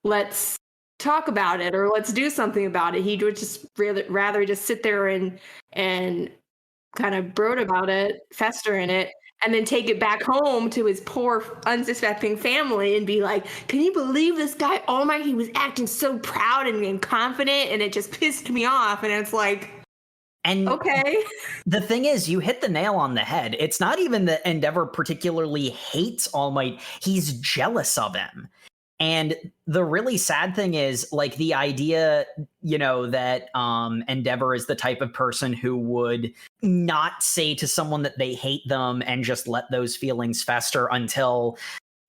Speaker 2: Let's talk about it, or let's do something about it. He would just rather just sit there and kind of brood about it, fester in it, and then take it back home to his poor, unsuspecting family and be like, can you believe this guy? Oh my, he was acting so proud and confident, and it just pissed me off. And it's like, and okay.
Speaker 1: The thing is, you hit the nail on the head. It's not even that Endeavor particularly hates All Might. He's jealous of him. And the really sad thing is, like, the idea, that Endeavor is the type of person who would not say to someone that they hate them and just let those feelings fester until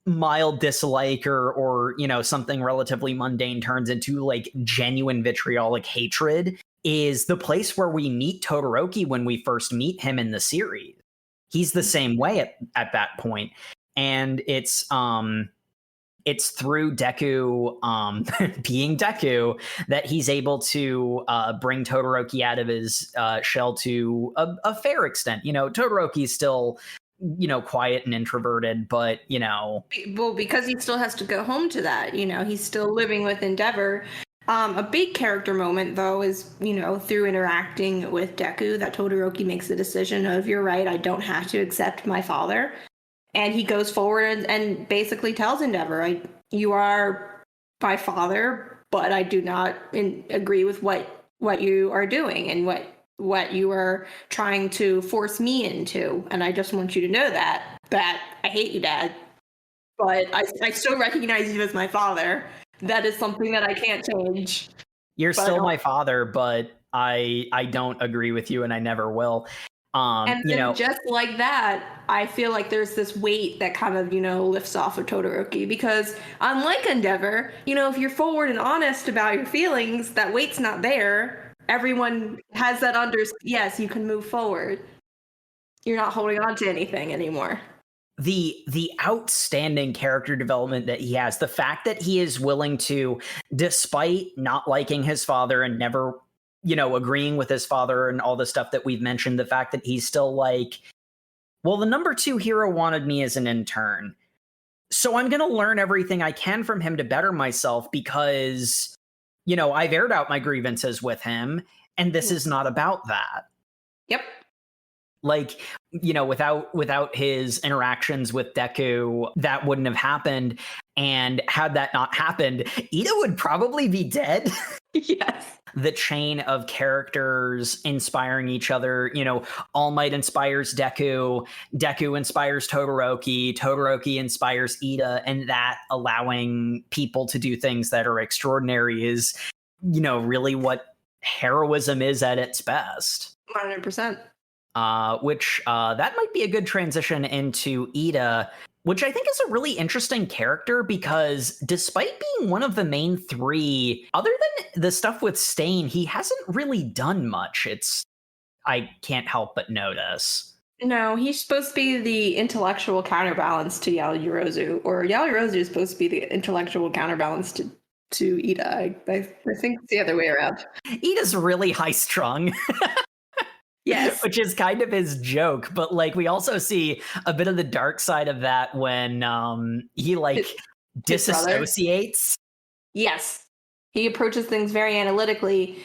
Speaker 1: mild dislike or something relatively mundane turns into, like, genuine vitriolic hatred, is the place where we meet Todoroki when we first meet him in the series. He's the same way at that point. And it's through Deku being Deku that he's able to bring Todoroki out of his shell to a fair extent. Todoroki's still, quiet and introverted, but,
Speaker 2: Well, because he still has to go home to that, he's still living with Endeavor. A big character moment, though, is, through interacting with Deku, that Todoroki makes the decision of, you're right, I don't have to accept my father. And he goes forward and basically tells Endeavor, you are my father, but I do not agree with what you are doing and what you are trying to force me into. And I just want you to know that I hate you, Dad. But I still recognize you as my father. That is something that I can't change.
Speaker 1: You're still my father, but I don't agree with you and I never will.
Speaker 2: And then just like that, I feel like there's this weight that kind of, lifts off of Todoroki, because unlike Endeavor, if you're forward and honest about your feelings, that weight's not there. Everyone has that yes, you can move forward. You're not holding on to anything anymore.
Speaker 1: The outstanding character development that he has, the fact that he is willing to, despite not liking his father and never agreeing with his father and all the stuff that we've mentioned, the fact that he's still like, well, the number 2 hero wanted me as an intern, so I'm going to learn everything I can from him to better myself because, I've aired out my grievances with him, and this is not about that.
Speaker 2: Yep.
Speaker 1: Like, without his interactions with Deku, that wouldn't have happened. And had that not happened, Ida would probably be dead.
Speaker 2: Yes.
Speaker 1: The chain of characters inspiring each other. All Might inspires Deku, Deku inspires Todoroki inspires Ida, and that allowing people to do things that are extraordinary is, really what heroism is at its best.
Speaker 2: 100%.
Speaker 1: Which that might be a good transition into Ida, which I think is a really interesting character because despite being one of the main three, other than the stuff with Stain, he hasn't really done much. I can't help but notice.
Speaker 2: No, he's supposed to be the intellectual counterbalance to Yaoyorozu, or Yaoyorozu is supposed to be the intellectual counterbalance to Ida. I think it's the other way around.
Speaker 1: Ida's really high-strung.
Speaker 2: Yes.
Speaker 1: Which is kind of his joke, but we also see a bit of the dark side of that when he disassociates.
Speaker 2: Yes. He approaches things very analytically,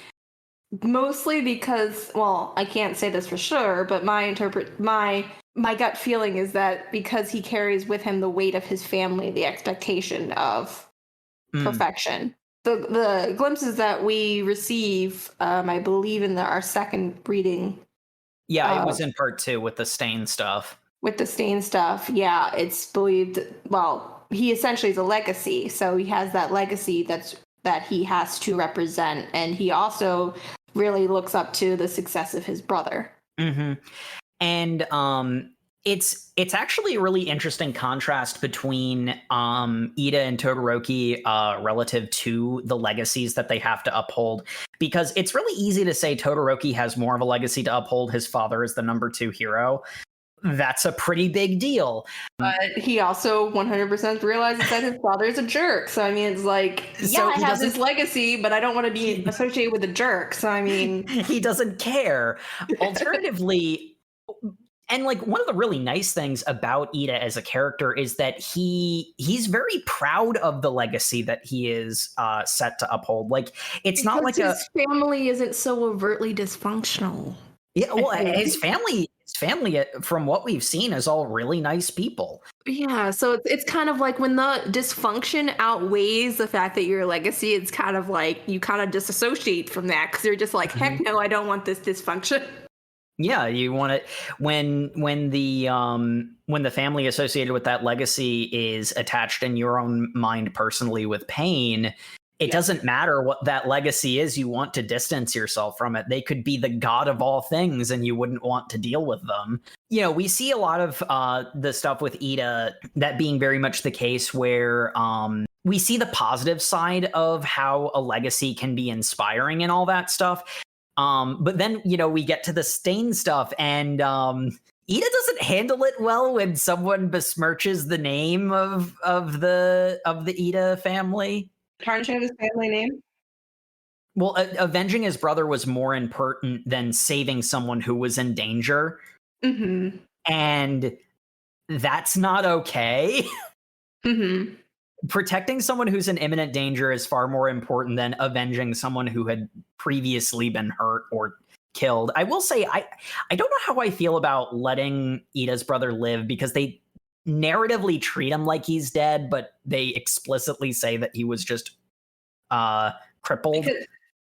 Speaker 2: mostly because, well, I can't say this for sure, but my gut feeling is that because he carries with him the weight of his family, the expectation of perfection. The glimpses that we receive, I believe in our second reading.
Speaker 1: Yeah, it was in part 2 with the Stain stuff.
Speaker 2: Yeah, it's believed. Well, he essentially is a legacy, so he has that legacy that he has to represent, and he also really looks up to the success of his brother.
Speaker 1: Mm-hmm. And it's actually a really interesting contrast between Ida and Todoroki relative to the legacies that they have to uphold, because it's really easy to say Todoroki has more of a legacy to uphold. His father is the number 2 hero. That's a pretty big deal.
Speaker 2: But he also 100% realizes that his father is a jerk. So, I mean, it's like, yeah, I have this legacy, but I don't want to be associated with a jerk. So, I mean...
Speaker 1: He doesn't care. Alternatively... And one of the really nice things about Ida as a character is that he's very proud of the legacy that he is set to uphold. It's
Speaker 2: because
Speaker 1: not like
Speaker 2: his family isn't so overtly dysfunctional.
Speaker 1: Yeah, well, his family, from what we've seen, is all really nice people.
Speaker 2: Yeah, so it's kind of like when the dysfunction outweighs the fact that you're a legacy, it's kind of like you kind of disassociate from that because you're just like, heck no, I don't want this dysfunction.
Speaker 1: Yeah, you want it when the family associated with that legacy is attached in your own mind personally with pain. It doesn't matter what that legacy is. You want to distance yourself from it. They could be the god of all things, and you wouldn't want to deal with them. We see a lot of the stuff with Ida that being very much the case where we see the positive side of how a legacy can be inspiring and all that stuff. But then, we get to the Stain stuff, and Ida doesn't handle it well when someone besmirches the name of the Ida family.
Speaker 2: Tarnishing his family name?
Speaker 1: Well, avenging his brother was more important than saving someone who was in danger.
Speaker 2: Mm-hmm.
Speaker 1: And that's not okay.
Speaker 2: Mm-hmm.
Speaker 1: Protecting someone who's in imminent danger is far more important than avenging someone who had previously been hurt or killed. I will say, I don't know how I feel about letting Ida's brother live, because they narratively treat him like he's dead, but they explicitly say that he was just crippled.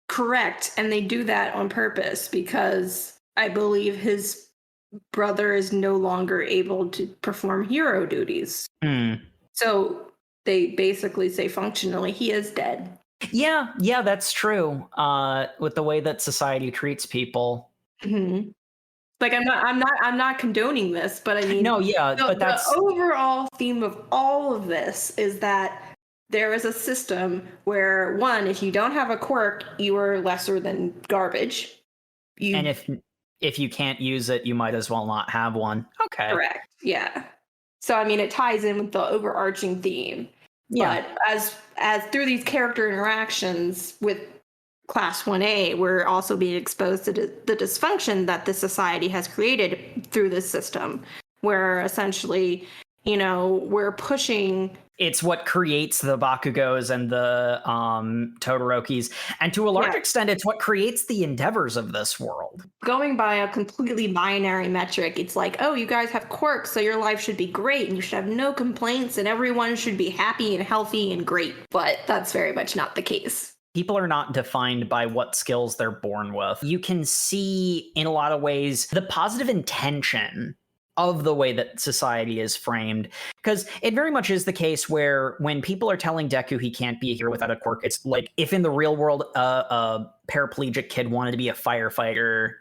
Speaker 2: Correct. And they do that on purpose because I believe his brother is no longer able to perform hero duties. So they basically say functionally he is dead.
Speaker 1: Yeah, that's true. With the way that society treats people.
Speaker 2: Mm-hmm. I'm not condoning this, but I mean,
Speaker 1: no, yeah, but that's
Speaker 2: the overall theme of all of this is that there is a system where, one, if you don't have a quirk, you are lesser than garbage.
Speaker 1: And if you can't use it, you might as well not have one. Okay.
Speaker 2: Correct. Yeah. So I mean, it ties in with the overarching theme. Yeah. But as through these character interactions with Class 1A, we're also being exposed to the dysfunction that the society has created through this system, where essentially, we're pushing.
Speaker 1: It's what creates the Bakugos and the Todorokis, and to a large extent, it's what creates the endeavors of this world.
Speaker 2: Going by a completely binary metric, it's like, oh, you guys have quirks, so your life should be great, and you should have no complaints, and everyone should be happy and healthy and great. But that's very much not the case.
Speaker 1: people are not defined by what skills they're born with. You can see in a lot of ways the positive intention of the way that society is framed, because it very much is the case where when people are telling Deku he can't be a hero without a quirk, it's like if in the real world a paraplegic kid wanted to be a firefighter,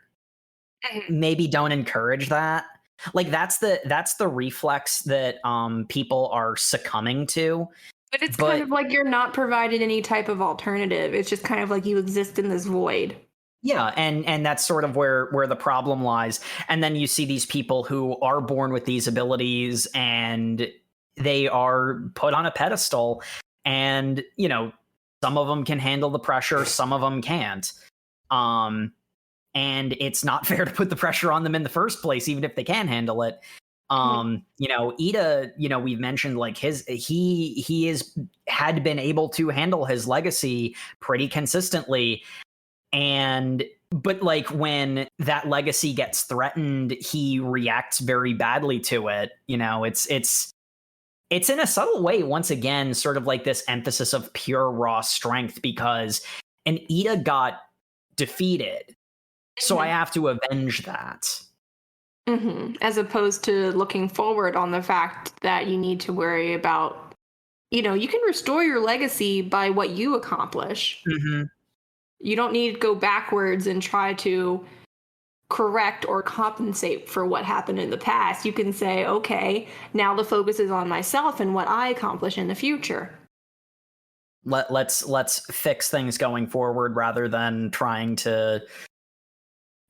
Speaker 1: maybe don't encourage that. Like that's the reflex that people are succumbing to.
Speaker 2: But it's kind of like you're not provided any type of alternative. It's just kind of like you exist in this void.
Speaker 1: Yeah, and that's sort of where the problem lies. And then you see these people who are born with these abilities and they are put on a pedestal, and you know, some of them can handle the pressure, some of them can't. And it's not fair to put the pressure on them in the first place, even if they can handle it. You know, Ida, you know, we've mentioned like he is had been able to handle his legacy pretty consistently. But like when that legacy gets threatened, he reacts very badly to it. You know, it's in a subtle way, once again, sort of like this emphasis of pure raw strength, because an Ida got defeated. So I have to avenge that.
Speaker 2: As opposed to looking forward on the fact that you need to worry about, you know, you can restore your legacy by what you accomplish. You don't need to go backwards and try to correct or compensate for what happened in the past. You can say, okay, now the focus is on myself and what I accomplish in the future.
Speaker 1: Let's fix things going forward rather than trying to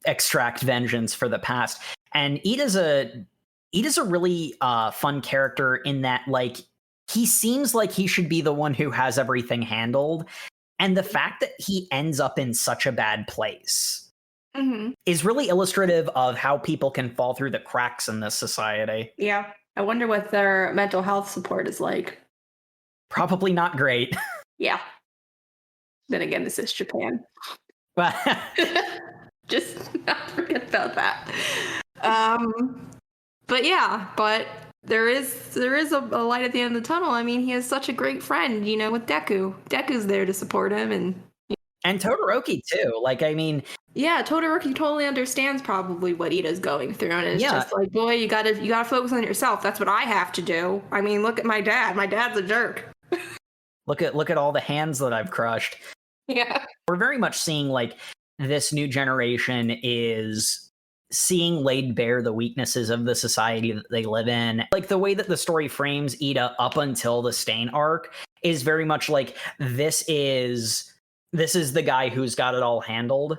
Speaker 1: extract vengeance for the past. And Ida's a really fun character in that, like, he seems like he should be the one who has everything handled. And the fact that he ends up in such a bad place is really illustrative of how people can fall through the cracks in this society.
Speaker 2: Yeah. I wonder what their mental health support is like.
Speaker 1: Probably not great.
Speaker 2: Yeah. Then again, this is Japan. Just not forget about that. But yeah, but there is a light at the end of the tunnel. I mean, he has such a great friend, you know, with Deku. Deku's there to support him, and
Speaker 1: Todoroki too. Like, I mean,
Speaker 2: yeah, Todoroki totally understands probably what Ida's going through, and it's just like, boy, you gotta focus on yourself. That's what I have to do. I mean, look at my dad. My dad's a jerk.
Speaker 1: Look at all the hands that I've crushed.
Speaker 2: Yeah,
Speaker 1: we're very much seeing like this new generation is seeing laid bare the weaknesses of the society that they live in. Like the way that the story frames Ida up until the Stain arc is very much like this is the guy who's got it all handled.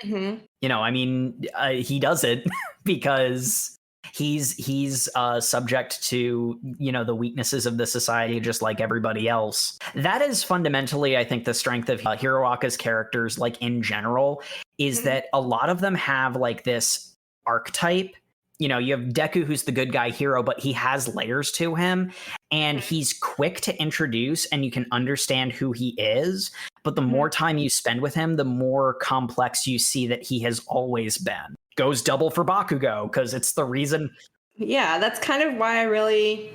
Speaker 1: You know, I mean, he does it because he's subject to, you know, the weaknesses of the society just like everybody else. That is fundamentally, I think, the strength of Hiroaka's characters, like in general, is that a lot of them have like this archetype. You know, you have Deku, who's the good guy hero, but he has layers to him, and he's quick to introduce, and you can understand who he is. But the more time you spend with him, the more complex you see that he has always been. Goes double for Bakugo, because it's the reason.
Speaker 2: Yeah, that's kind of why I really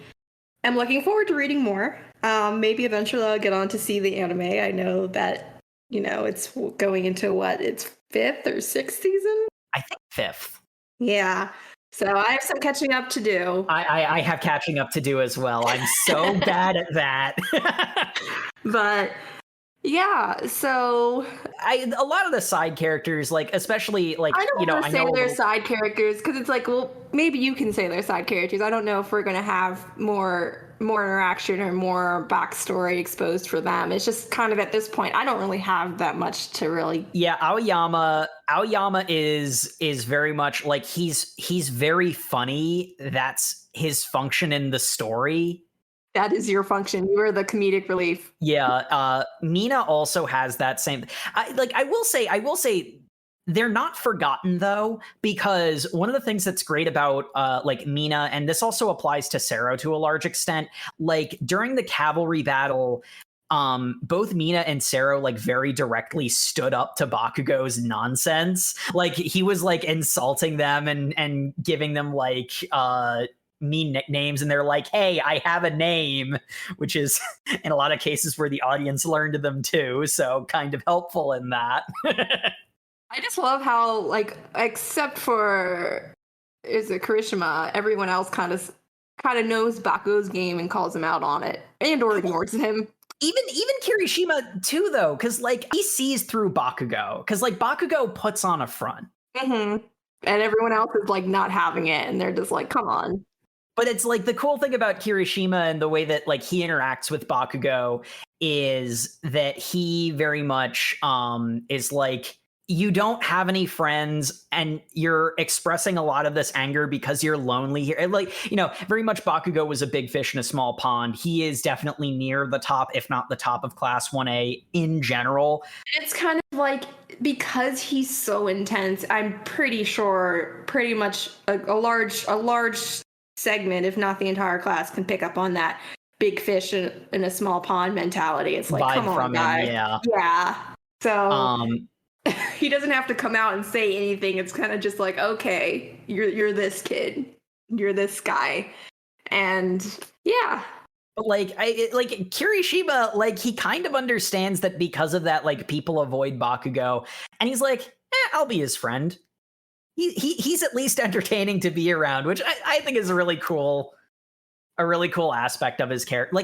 Speaker 2: am looking forward to reading more. Maybe eventually I'll get on to see the anime. I know that, you know, it's going into its 5th or 6th season?
Speaker 1: I think 5th.
Speaker 2: Yeah. So I have some catching up to do.
Speaker 1: I have catching up to do as well. I'm so bad at that.
Speaker 2: But yeah, so
Speaker 1: a lot of the side characters, like especially like,
Speaker 2: I don't
Speaker 1: you know,
Speaker 2: want to say they're side characters because it's like, well, maybe you can say they're side characters. I don't know if we're gonna have more interaction or more backstory exposed for them. It's just kind of at this point, I don't really have that much to really.
Speaker 1: Yeah, Aoyama is very much like he's very funny. That's his function in the story.
Speaker 2: That is your function. You are the comedic relief.
Speaker 1: Yeah, Mina also has that same. I will say they're not forgotten though, because one of the things that's great about like Mina, and this also applies to Sero to a large extent, like during the cavalry battle, both Mina and Sero like very directly stood up to Bakugo's nonsense. Like he was like insulting them and giving them like mean nicknames, and they're like, hey, I have a name, which is in a lot of cases where the audience learned them too, so kind of helpful in that.
Speaker 2: I just love how, like, except for is it Kirishima, everyone else kind of knows Baku's game and calls him out on it, and or ignores him.
Speaker 1: Even Kirishima too, though, because like he sees through Bakugo, because like Bakugo puts on a front.
Speaker 2: And everyone else is like not having it, and they're just like, come on.
Speaker 1: But it's like the cool thing about Kirishima and the way that like he interacts with Bakugo is that he very much is like, you don't have any friends and you're expressing a lot of this anger because you're lonely here. And like, you know, very much Bakugo was a big fish in a small pond. He is definitely near the top, if not the top of class 1A in general.
Speaker 2: It's kind of like, because he's so intense, I'm pretty sure pretty much a large segment, if not the entire class, can pick up on that big fish in a small pond mentality. It's like,
Speaker 1: vibe
Speaker 2: come on,
Speaker 1: from
Speaker 2: guy.
Speaker 1: him,
Speaker 2: Yeah. So he doesn't have to come out and say anything. It's kind of just like, okay, you're this kid, you're this guy, and yeah.
Speaker 1: But like Kirishima, like he kind of understands that because of that, like people avoid Bakugo, and he's like, I'll be his friend. He's at least entertaining to be around, which I think is a really cool aspect of his character.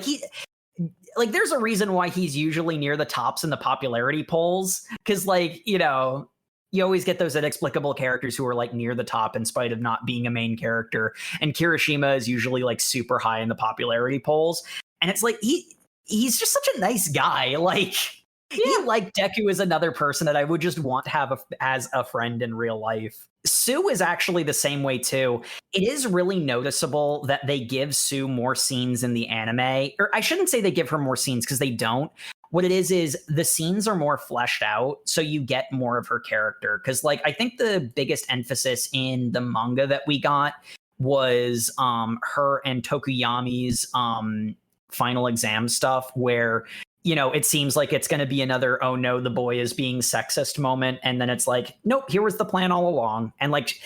Speaker 1: Like there's a reason why he's usually near the tops in the popularity polls, because like, you know, you always get those inexplicable characters who are like near the top in spite of not being a main character, and Kirishima is usually like super high in the popularity polls, and it's like he's just such a nice guy. Like he, like Deku, is another person that I would just want to have as a friend in real life. Sue is actually the same way too. It is really noticeable that they give Sue more scenes in the anime, or I shouldn't say they give her more scenes because they don't. What it is the scenes are more fleshed out, so you get more of her character. Because like I think the biggest emphasis in the manga that we got was her and Tokuyami's final exam stuff, where, you know, it seems like it's going to be another, oh no, the boy is being sexist moment. And then it's like, nope, here was the plan all along. And like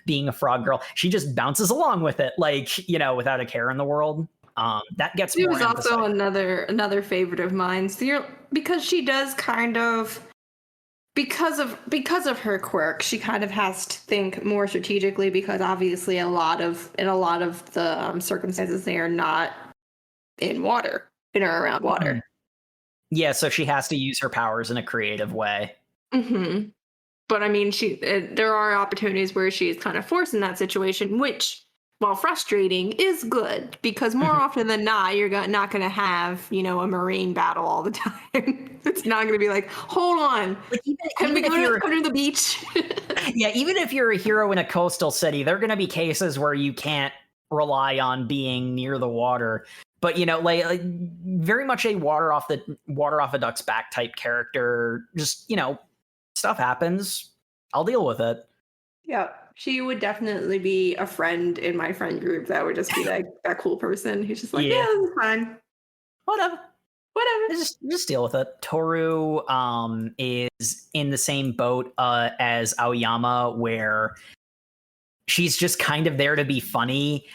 Speaker 1: being a frog girl, she just bounces along with it, like, you know, without a care in the world. That gets
Speaker 2: She
Speaker 1: more
Speaker 2: was also another favorite of mine. So because she does kind of, because of her quirk, she kind of has to think more strategically, because obviously in a lot of the circumstances, they are not in water, in or around water.
Speaker 1: Mm-hmm. Yeah, so she has to use her powers in a creative way.
Speaker 2: But I mean, there are opportunities where she is kind of forced in that situation, which, while frustrating, is good, because more often than not, you're not going to have, you know, a marine battle all the time. It's not going to be like, hold on, like, come to the beach.
Speaker 1: Yeah, even if you're a hero in a coastal city, there are going to be cases where you can't rely on being near the water. But, you know, like very much a water off a duck's back type character. Just, you know, stuff happens. I'll deal with it. Yeah, she would definitely be a friend in my friend group. That would just be like that cool person who's just like, yeah, this is fine. Whatever. Just deal with it. Toru is in the same boat as Aoyama, where she's just kind of there to be funny.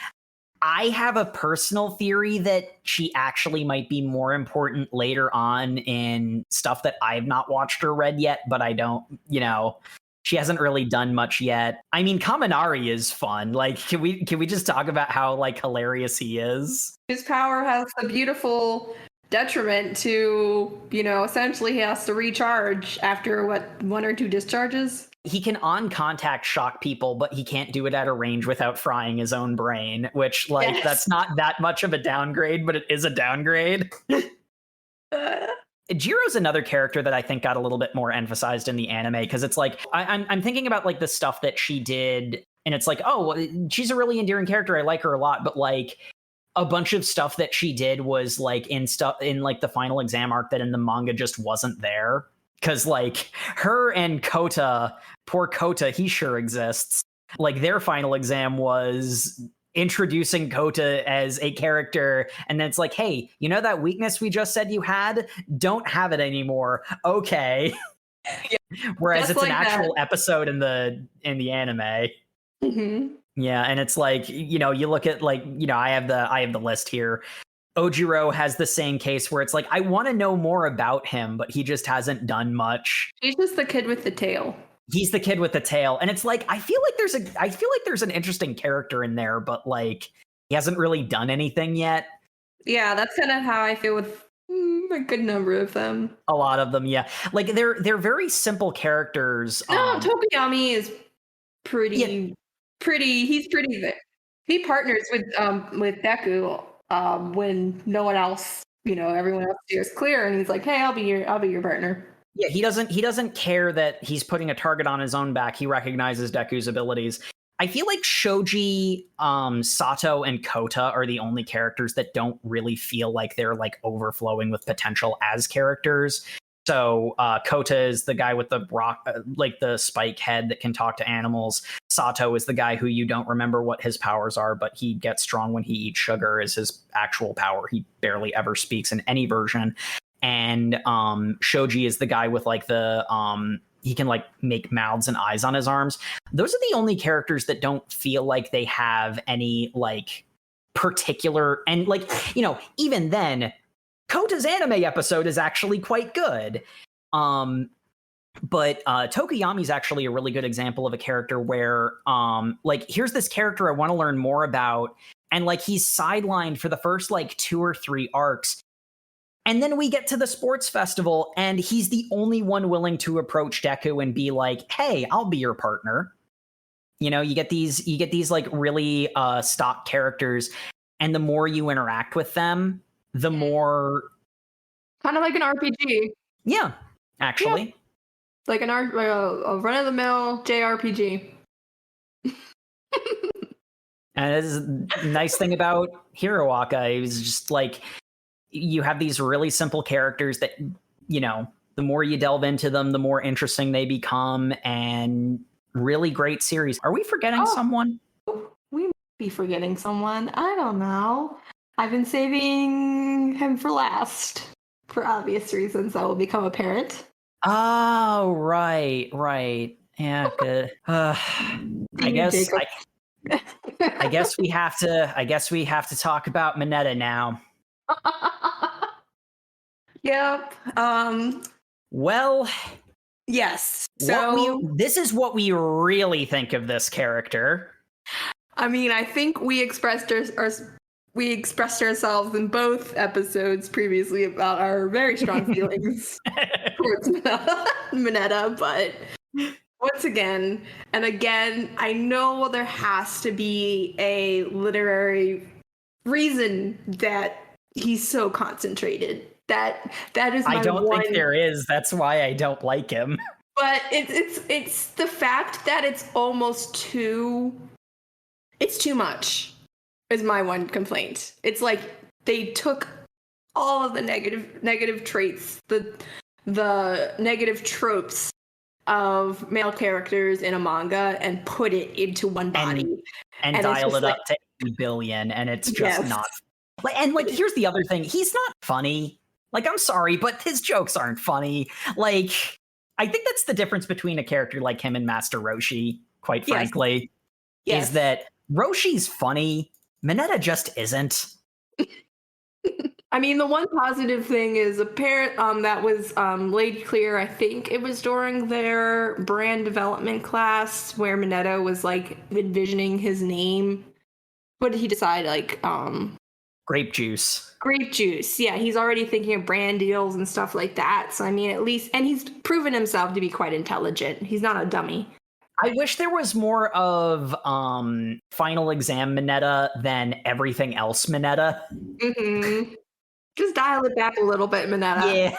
Speaker 1: I have a personal theory that she actually might be more important later on in stuff that I've not watched or read yet, but I don't, you know, she hasn't really done much yet. I mean, Kaminari is fun. Like, can we just talk about how like hilarious he is? His power has a beautiful detriment to, you know, essentially he has to recharge after one or two discharges. He can on contact shock people, but he can't do it at a range without frying his own brain, which, like, that's not that much of a downgrade, but it is a downgrade. Jiro's another character that I think got a little bit more emphasized in the anime, because it's like, I'm thinking about like the stuff that she did, and it's like, oh, she's a really endearing character. I like her a lot, but like a bunch of stuff that she did was like in like the final exam arc that in the manga just wasn't there. Because, like, her and Kota, poor Kota, he sure exists. Like, their final exam was introducing Kota as a character, and then it's like, hey, you know that weakness we just said you had? Don't have it anymore. Okay. Whereas it's like an actual episode in the anime. Mm-hmm. Yeah, and it's like, you look at like, I have the list here. Ojiro has the same case where it's like, I want to know more about him, but he just hasn't done much.
Speaker 2: He's just the kid with the tail.
Speaker 1: He's the kid with the tail, and it's like I feel like there's an interesting character in there, but like he hasn't really done anything yet.
Speaker 2: Yeah, that's kind of how I feel with a good number of them.
Speaker 1: A lot of them, yeah. Like they're very simple characters.
Speaker 2: No, Tokuyami is pretty.
Speaker 1: Yeah.
Speaker 2: He's pretty there. He partners with Deku when no one else, everyone else steers clear, and he's like, "Hey, I'll be your partner."
Speaker 1: Yeah, he doesn't care that he's putting a target on his own back. He recognizes Deku's abilities. I feel like Shoji, Sato, and Kota are the only characters that don't really feel like they're like overflowing with potential as characters. So Kota is the guy with the rock, like the spike head that can talk to animals. Sato is the guy who you don't remember what his powers are, but he gets strong when he eats sugar is his actual power. He barely ever speaks in any version. And Shoji is the guy with like the he can like make mouths and eyes on his arms. Those are the only characters that don't feel like they have any like particular, and like, even then Kota's anime episode is actually quite good. But Tokuyami's actually a really good example of a character where like here's this character I want to learn more about, and like he's sidelined for the first like 2 or 3 arcs. And then we get to the sports festival, and he's the only one willing to approach Deku and be like, "Hey, I'll be your partner." You get these like really stock characters, and the more you interact with them, the more
Speaker 2: kind of like an RPG.
Speaker 1: Yeah, actually,
Speaker 2: yeah. Like a run of the mill JRPG.
Speaker 1: And this is a nice thing about Hiroaka. It was just like, you have these really simple characters that, the more you delve into them, the more interesting they become, and really great series. Are we forgetting someone?
Speaker 2: We might be forgetting someone. I don't know. I've been saving him for last for obvious reasons that will become apparent.
Speaker 1: Oh, right. Yeah, good. I guess we have to talk about Mineta now.
Speaker 2: Yep.
Speaker 1: Well,
Speaker 2: yes. So
Speaker 1: this is what we really think of this character.
Speaker 2: I mean, I think we expressed ourselves in both episodes previously about our very strong feelings towards Mineta, but once again, I know there has to be a literary reason that he's so concentrated. That is my
Speaker 1: I don't think there is. That's why I don't like him.
Speaker 2: But it's the fact that it's almost too much is my one complaint. It's like they took all of the negative traits, the negative tropes of male characters in a manga and put it into one body
Speaker 1: and dial it up to 80 billion, and it's just not. And like, here's the other thing: he's not funny. Like, I'm sorry, but his jokes aren't funny. Like, I think that's the difference between a character like him and Master Roshi, quite frankly, is that Roshi's funny. Mineta just isn't.
Speaker 2: I mean, the one positive thing is apparent that was laid clear. I think it was during their brand development class where Mineta was like envisioning his name. What did he decide? Like,
Speaker 1: grape juice.
Speaker 2: Grape juice. Yeah, he's already thinking of brand deals and stuff like that. So I mean, at least, and he's proven himself to be quite intelligent. He's not a dummy.
Speaker 1: I wish there was more of final exam Mineta than everything else Mineta.
Speaker 2: Mm-hmm. Just dial it back a little bit, Mineta.
Speaker 1: Yeah.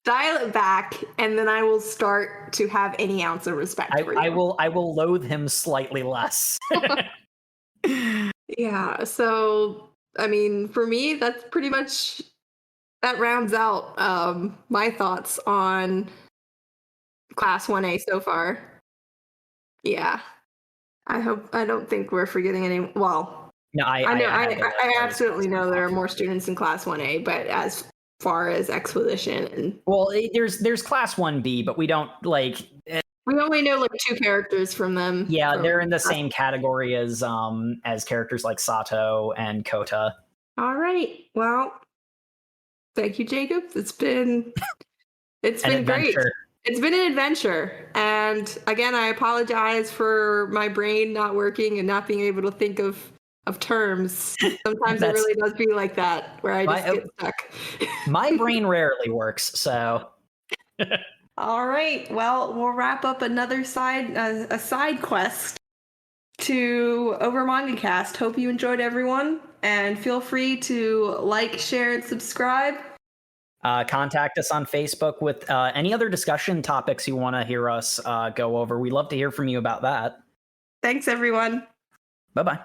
Speaker 2: Dial it back, and then I will start to have any ounce of respect for you.
Speaker 1: I will loathe him slightly less.
Speaker 2: Yeah, so I mean, for me, that's pretty much, that rounds out my thoughts on Class 1A so far. Yeah. I don't think we're forgetting any. Well,
Speaker 1: no,
Speaker 2: I absolutely know there are more students in Class 1A, but as far as exposition and
Speaker 1: there's Class 1B, but we don't like.
Speaker 2: We only know like 2 characters from them.
Speaker 1: Yeah, they're in the same category as characters like Sato and Kota.
Speaker 2: All right. Well, thank you, Jacob. It's been great. It's been an adventure. And again, I apologize for my brain not working and not being able to think of terms. Sometimes it really does be like that, where I just get stuck.
Speaker 1: My brain rarely works, so.
Speaker 2: All right. Well, we'll wrap up another side quest to OverMangaCast. Hope you enjoyed, everyone, and feel free to like, share, and subscribe.
Speaker 1: Contact us on Facebook with any other discussion topics you want to hear us go over. We'd love to hear from you about that.
Speaker 2: Thanks, everyone.
Speaker 1: Bye-bye.